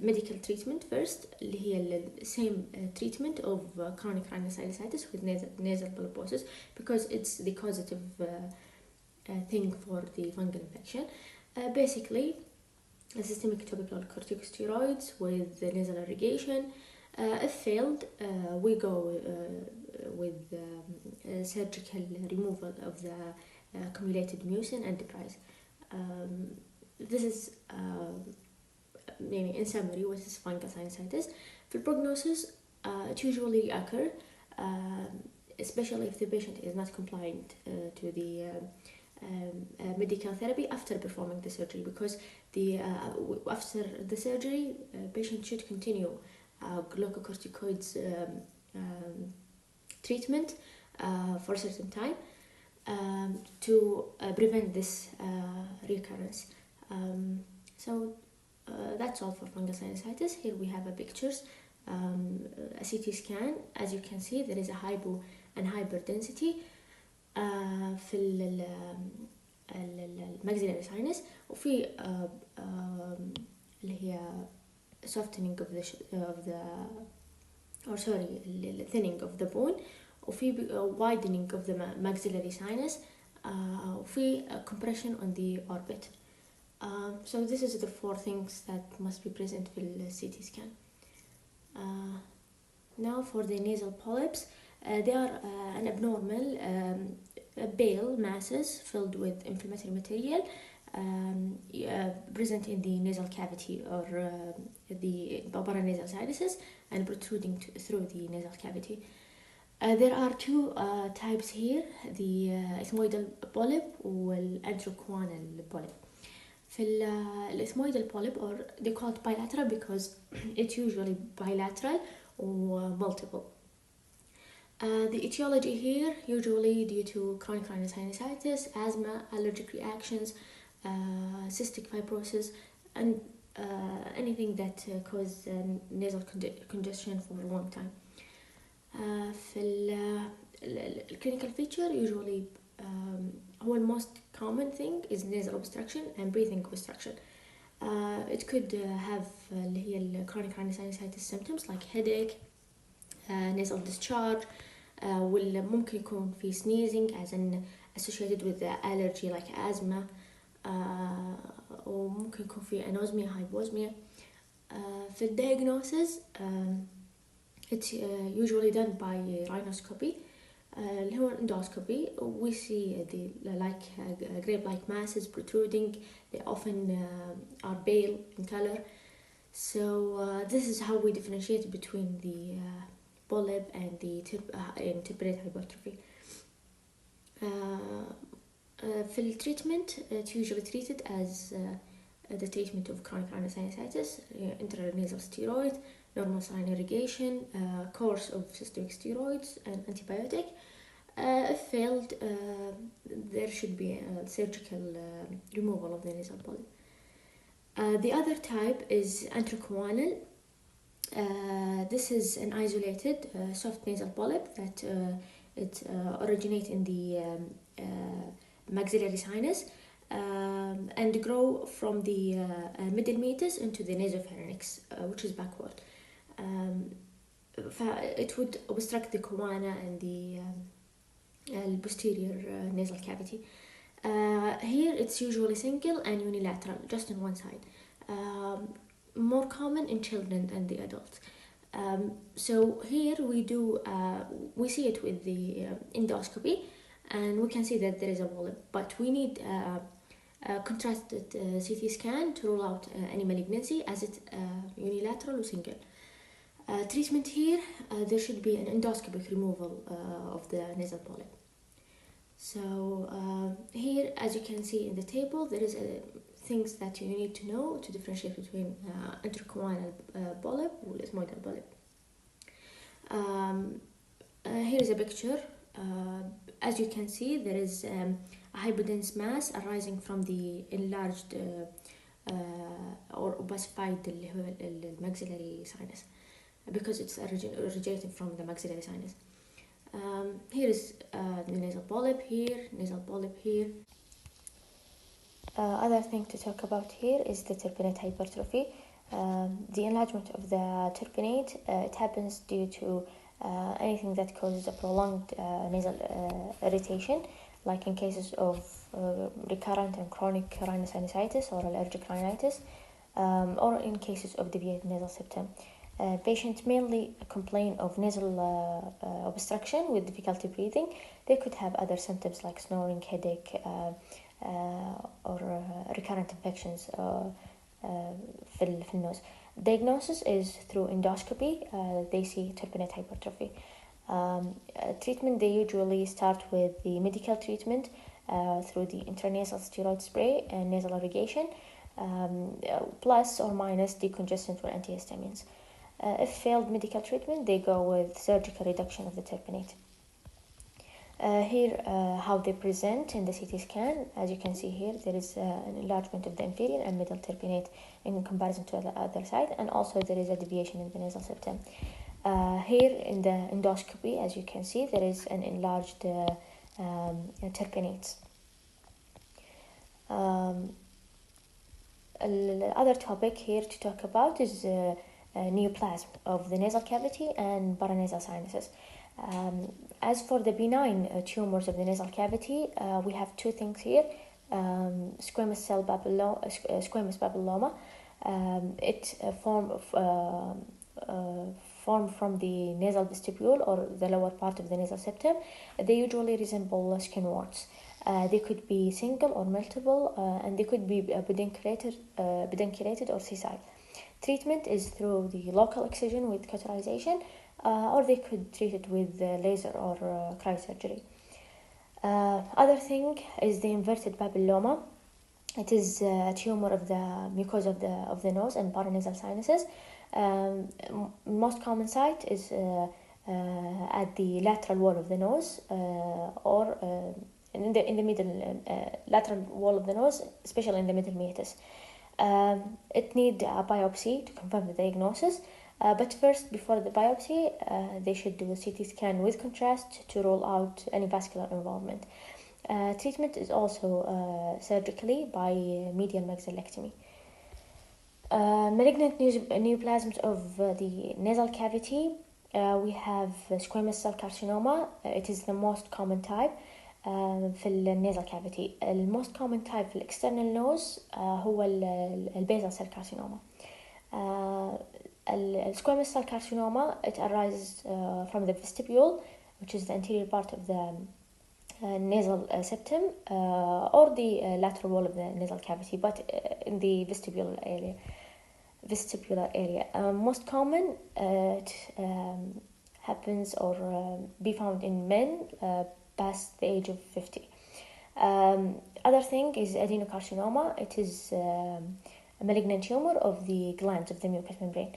medical treatment first, اللي هي same treatment of chronic rhinosinusitis with nasal polyposis, because it's the causative thing for the fungal infection. Basically, systemic topical corticosteroids with the nasal irrigation. If failed, we go with surgical removal of the accumulated mucin and debris. This is in summary what is fungal sinusitis. For prognosis, it usually occur, especially if the patient is not compliant to the medical therapy after performing the surgery, because after the surgery, patient should continue glucocorticoids treatment for a certain time to prevent this recurrence. So that's all for fungal sinusitis. Here we have a pictures, a CT scan. As you can see, there is a hypo and hyperdensity في الماكسيلاري ساينس، وفي اللي هي softening of the thinning of the bone، وفي widening of the maxillary sinus، وفي compression on the orbit. So this is the 4 things that must be present في CT scan. Now for the nasal polyps, they are an abnormal pale masses filled with inflammatory material present in the nasal cavity or the paranasal sinuses and protruding through the nasal cavity. There are 2 types here, the ethmoidal polyp والantrochoanal polyp. في الethmoidal polyp, or they call it bilateral because it's usually bilateral or multiple. The etiology here usually due to chronic rhinosinusitis, asthma, allergic reactions, cystic fibrosis, and anything that causes nasal congestion for a long time. في clinical feature usually هو most common thing is nasal obstruction and breathing obstruction. It could have اللي هي chronic rhinosinusitis symptoms like headache, nasal discharge, ممكن يكون في sneezing as an associated with the allergy like asthma, وممكن يكون في anosmia, hyposmia. في diagnosis, it's usually done by rhinoscopy, اللي هو endoscopy. We see the grape-like masses protruding. They often are pale in color. So this is how we differentiate between the polyp and the temperate hypertrophy. في التريتمنت, it's usually treated as the treatment of chronic rhinosinusitis, intranasal steroid, normal saline irrigation, course of systemic steroids, and antibiotic. If failed, there should be a surgical removal of the nasal polyp. The other type is antrochoanal. This is an isolated soft nasal polyp that it originates in the maxillary sinus and grow from the middle meatus into the nasopharynx, which is backward. It would obstruct the choana and the posterior nasal cavity. Here it's usually single and unilateral, just on one side. More common in children and the adults. So here we see it with the endoscopy, and we can see that there is a polyp, but we need a contrasted CT scan to rule out any malignancy, as it's unilateral or single. Treatment here, there should be an endoscopic removal of the nasal polyp. So here, as you can see in the table, there is things that you need to know to differentiate between antrochoanal polyp and ethmoidal polyp. Here is a picture. As you can see, there is a hypodense mass arising from the enlarged or opacified اللي هو maxillary sinus, because it's originating from the maxillary sinus. Here is the nasal polyp here, nasal polyp here. Other thing to talk about here is the turbinate hypertrophy. The enlargement of the turbinate, it happens due to anything that causes a prolonged nasal irritation, like in cases of recurrent and chronic rhinosinusitis or allergic rhinitis, or in cases of deviated nasal septum. Patients mainly complain of nasal obstruction with difficulty breathing. They could have other symptoms like snoring, headache, or recurrent infections في النose. Diagnosis is through endoscopy. They see turbinate hypertrophy. Treatment, they usually start with the medical treatment through the intranasal steroid spray and nasal irrigation, plus or minus decongestant or antihistamines. If failed medical treatment, they go with surgical reduction of the turbinate. Here how they present in the CT scan. As you can see here, there is an enlargement of the inferior and middle turbinate in comparison to the other side, and also there is a deviation in the nasal septum. Here in the endoscopy, as you can see, there is an enlarged turbinate. Other topic here to talk about is neoplasm of the nasal cavity and paranasal sinuses. As for the benign tumors of the nasal cavity, we have two things here. Squamous papilloma. It form from the nasal vestibule or the lower part of the nasal septum. They usually resemble skin warts. They could be single or multiple, and they could be pedunculated or sessile. Treatment is through the local excision with cauterization, or they could treat it with laser or cryosurgery. Other thing is the inverted papilloma. It is a tumor of the mucosa of the nose and paranasal sinuses. Most common site is at the lateral wall of the nose, or in the middle lateral wall of the nose, especially in the middle meatus. It needs a biopsy to confirm the diagnosis. But first, before the biopsy, they should do a CT scan with contrast to rule out any vascular involvement. Treatment is also surgically by medial maxillectomy. Malignant neoplasms of the nasal cavity. We have squamous cell carcinoma. It is the most common type في النازل cavity. The most common type في external nose هو basal cell carcinoma. Squamous cell carcinoma, it arises from the vestibule, which is the anterior part of the nasal septum, or the lateral wall of the nasal cavity, but in the vestibular area. Most common, it happens or be found in men past the age of 50. Other thing is adenocarcinoma. It is a malignant tumor of the glands of the mucous membrane.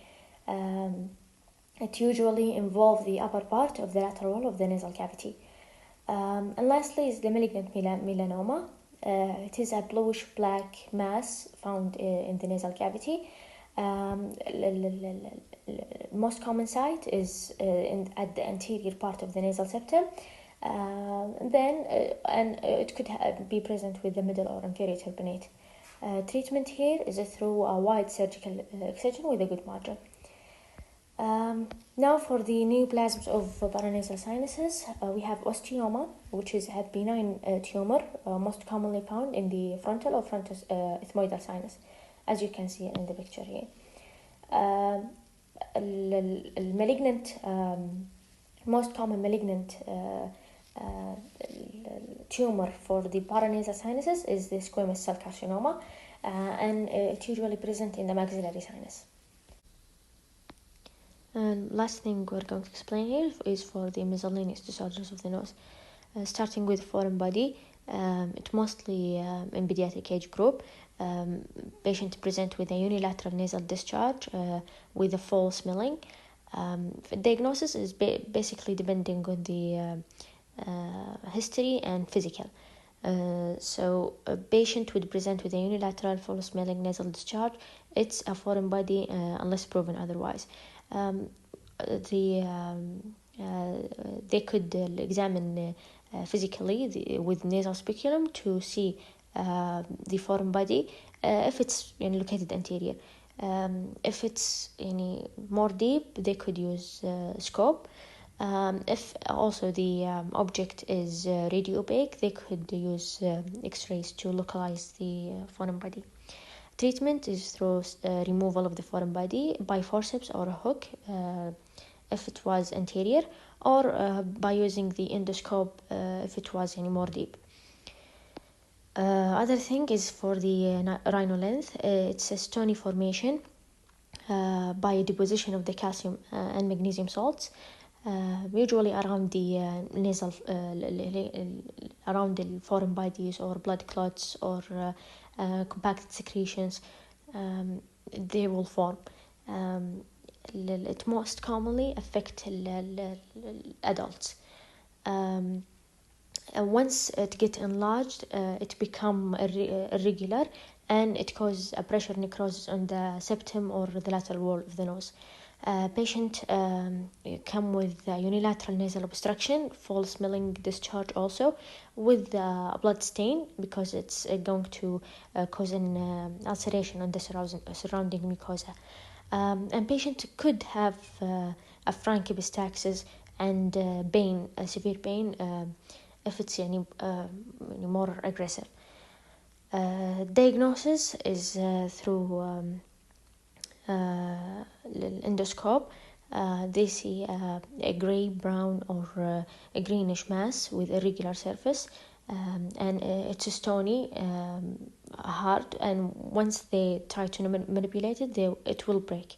It usually involves the upper part of the lateral wall of the nasal cavity. And lastly is the malignant melanoma. It is a bluish black mass found in the nasal cavity. Most common site is at the anterior part of the nasal septum. And it could be present with the middle or inferior turbinate. Treatment here is through a wide surgical excision with a good margin. Now for the neoplasms of paranasal sinuses, we have osteoma, which is a benign tumor, most commonly found in the frontal or frontal ethmoidal sinus, as you can see in the picture here. Malignant, most common malignant tumor for the paranasal sinuses is the squamous cell carcinoma, and it's usually present in the maxillary sinus. And last thing we're going to explain here is for the miscellaneous disorders of the nose. Starting with foreign body, it mostly in pediatric age group. Patients present with a unilateral nasal discharge with a full smelling. Diagnosis is basically depending on the history and physical. So a patient would present with a unilateral foul-smelling nasal discharge. It's a foreign body unless proven otherwise. They could examine physically with nasal speculum to see the foreign body if it's located anterior. If it's more deep, they could use scope. If also the object is radio opaque, they could use X-rays to localize the foreign body. Treatment is through removal of the foreign body by forceps or a hook if it was anterior, or by using the endoscope if it was more deep. Other thing is for the rhino length, it's a stony formation by deposition of the calcium and magnesium salts, usually around the nasal, around the foreign bodies or blood clots or compacted secretions. They will form. It most commonly affect adults. Once it gets enlarged, it become irregular, and it causes a pressure necrosis on the septum or the lateral wall of the nose. Patient come with unilateral nasal obstruction, foul-smelling discharge also, with blood stain, because it's going to cause an ulceration on the surrounding mucosa. And patient could have a frank epistaxis and pain, severe pain, if it's more aggressive. Diagnosis is through endoscope. They see a gray, brown, or a greenish mass with irregular surface, and it's stony, hard, and once they try to manipulate it, it will break.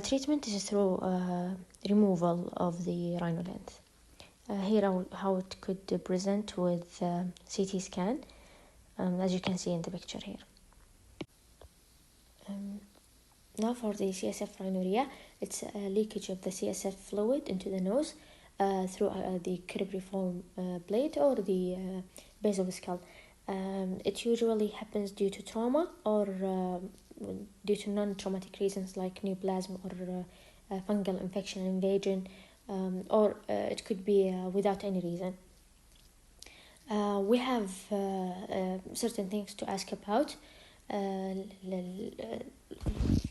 Treatment is through removal of the rhino length. Here how it could present with CT scan, as you can see in the picture here. Now for the CSF rhinorrhea, it's a leakage of the CSF fluid into the nose through the cribriform plate or the base of the skull. It usually happens due to trauma or due to non-traumatic reasons like neoplasm or fungal infection and invasion, or it could be without any reason. We have certain things to ask about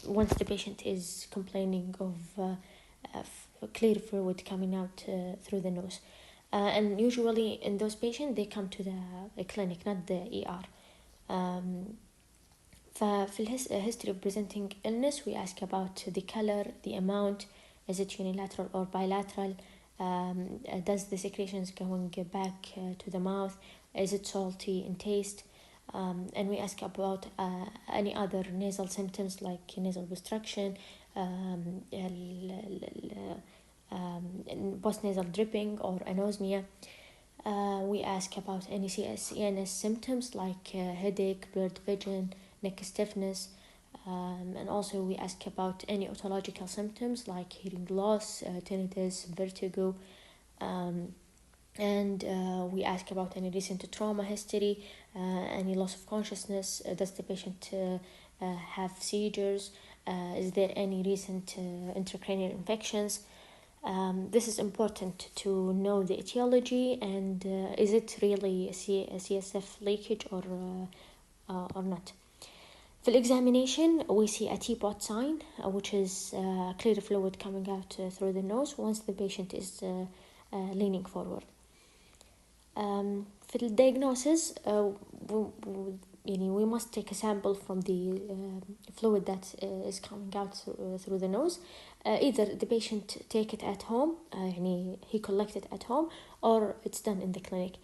once the patient is complaining of clear fluid coming out through the nose. And usually in those patients, they come to the clinic, not the ER. ففي history of presenting illness, we ask about the color, the amount, is it unilateral or bilateral, does the secretions going back to the mouth, is it salty in taste, and we ask about any other nasal symptoms like nasal obstruction, postnasal dripping or anosmia. We ask about any CNS symptoms like headache, blurred vision, neck stiffness, and also we ask about any otological symptoms like hearing loss, tinnitus, vertigo, and we ask about any recent trauma history, any loss of consciousness, does the patient have seizures, is there any recent intracranial infections. This is important to know the etiology and is it really a CSF leakage or not. For examination, we see a teapot sign, which is clear fluid coming out through the nose once the patient is leaning forward. For the diagnosis, we must take a sample from the fluid that is coming out through the nose. Either the patient take it at home, he collect it at home, or it's done in the clinic.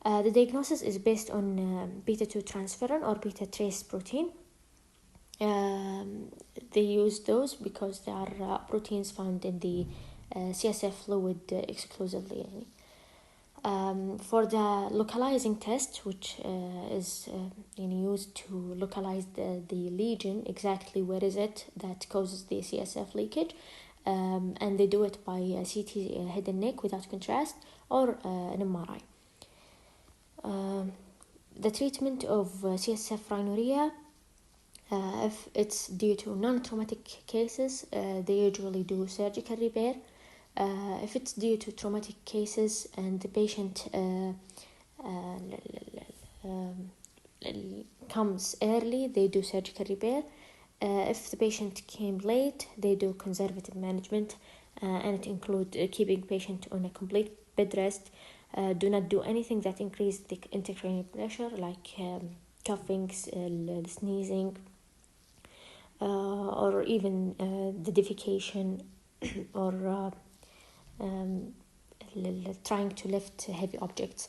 The diagnosis is based on beta-2 transferrin or beta-trace protein. They use those because they are proteins found in the CSF fluid exclusively. For the localizing test, which is used to localize the lesion, exactly where is it that causes the CSF leakage, and they do it by CT head and neck without contrast or an MRI. The treatment of CSF rhinorrhea, if it's due to non-traumatic cases, they usually do surgical repair. If it's due to traumatic cases and the patient comes early, they do surgical repair. If the patient came late, they do conservative management, and it includes keeping patient on a complete bed rest. Do not do anything that increases the intracranial pressure, like coughing, sneezing, or even the defecation, or trying to lift heavy objects.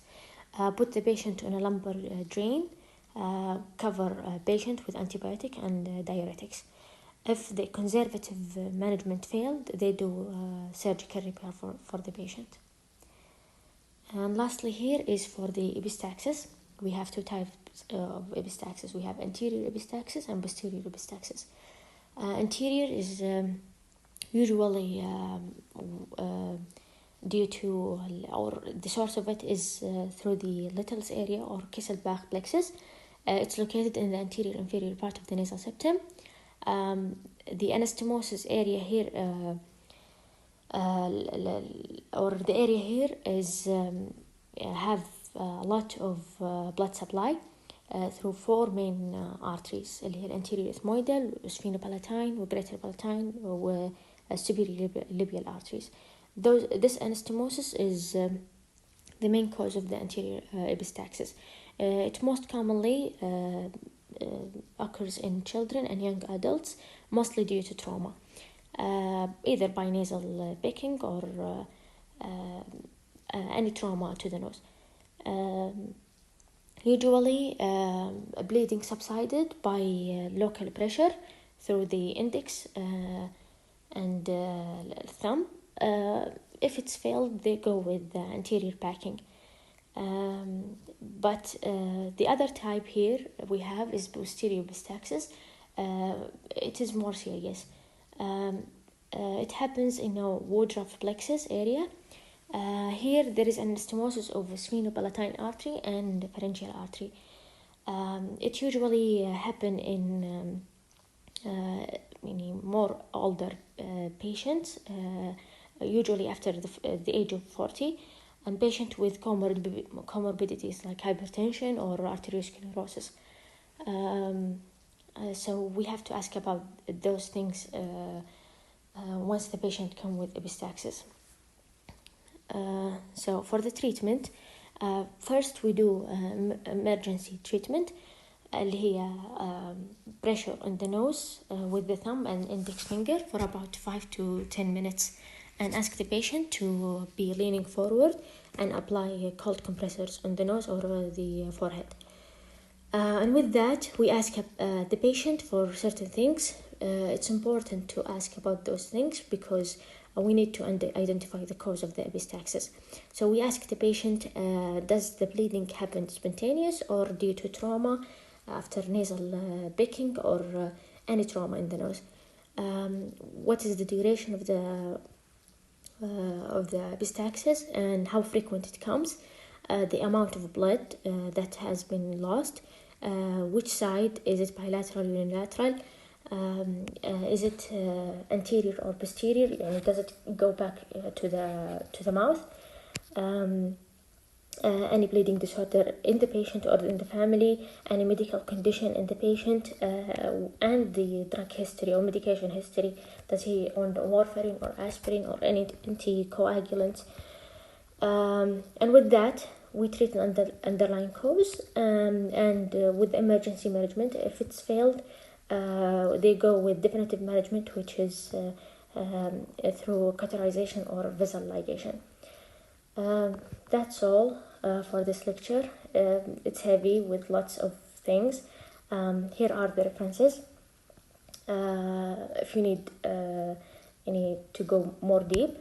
Put the patient on a lumbar drain. Cover patient with antibiotic and diuretics. If the conservative management failed, they do surgical repair for the patient. And lastly, here is for the epistaxis. We have two types of epistaxis. We have anterior epistaxis and posterior epistaxis. Anterior is usually due to, or the source of it is through the Little's area or Kesselbach plexus. It's located in the anterior inferior part of the nasal septum. The anastomosis area here, or the area here is have a lot of blood supply through four main arteries, اللي هي anterior ethmoidal, sphenopalatine, greater palatine, superior labial arteries. This anastomosis is the main cause of the anterior epistaxis. It most commonly occurs in children and young adults, mostly due to trauma, either by nasal picking or any trauma to the nose. Usually, bleeding subsided by local pressure through the index and thumb. If it's failed, they go with the anterior packing. But the other type here we have is posterior epistaxis. It is more serious. It happens in a Woodruff plexus area. Here there is anastomosis of the sphenopalatine artery and pharyngeal artery. It usually happen in more older patients, usually after the age of 40, and patients with comorbidities like hypertension or arteriosclerosis. So we have to ask about those things once the patient comes with epistaxis. So for the treatment, first we do emergency treatment, اللي هي pressure on the nose with the thumb and index finger for about 5 to 10 minutes, and ask the patient to be leaning forward and apply cold compressors on the nose or the forehead. And with that, we ask the patient for certain things. It's important to ask about those things because we need to identify the cause of the epistaxis. So we ask the patient, does the bleeding happen spontaneous or due to trauma after nasal picking or any trauma in the nose? What is the duration of the epistaxis and how frequent it comes? The amount of blood that has been lost. Which side? Is it bilateral, unilateral? Is it anterior or posterior? Does it go back to the mouth? Any bleeding disorder in the patient or in the family, any medical condition in the patient, and the drug history or medication history. Does he on warfarin or aspirin or any anticoagulants? And with that, we treat an underlying cause, and with emergency management, if it's failed, they go with definitive management, which is through cauterization or vessel ligation. That's all for this lecture. It's heavy with lots of things. Here are the references. If you need to go more deep.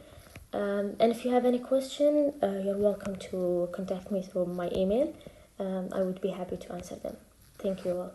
And if you have any question, you're welcome to contact me through my email. I would be happy to answer them. Thank you all.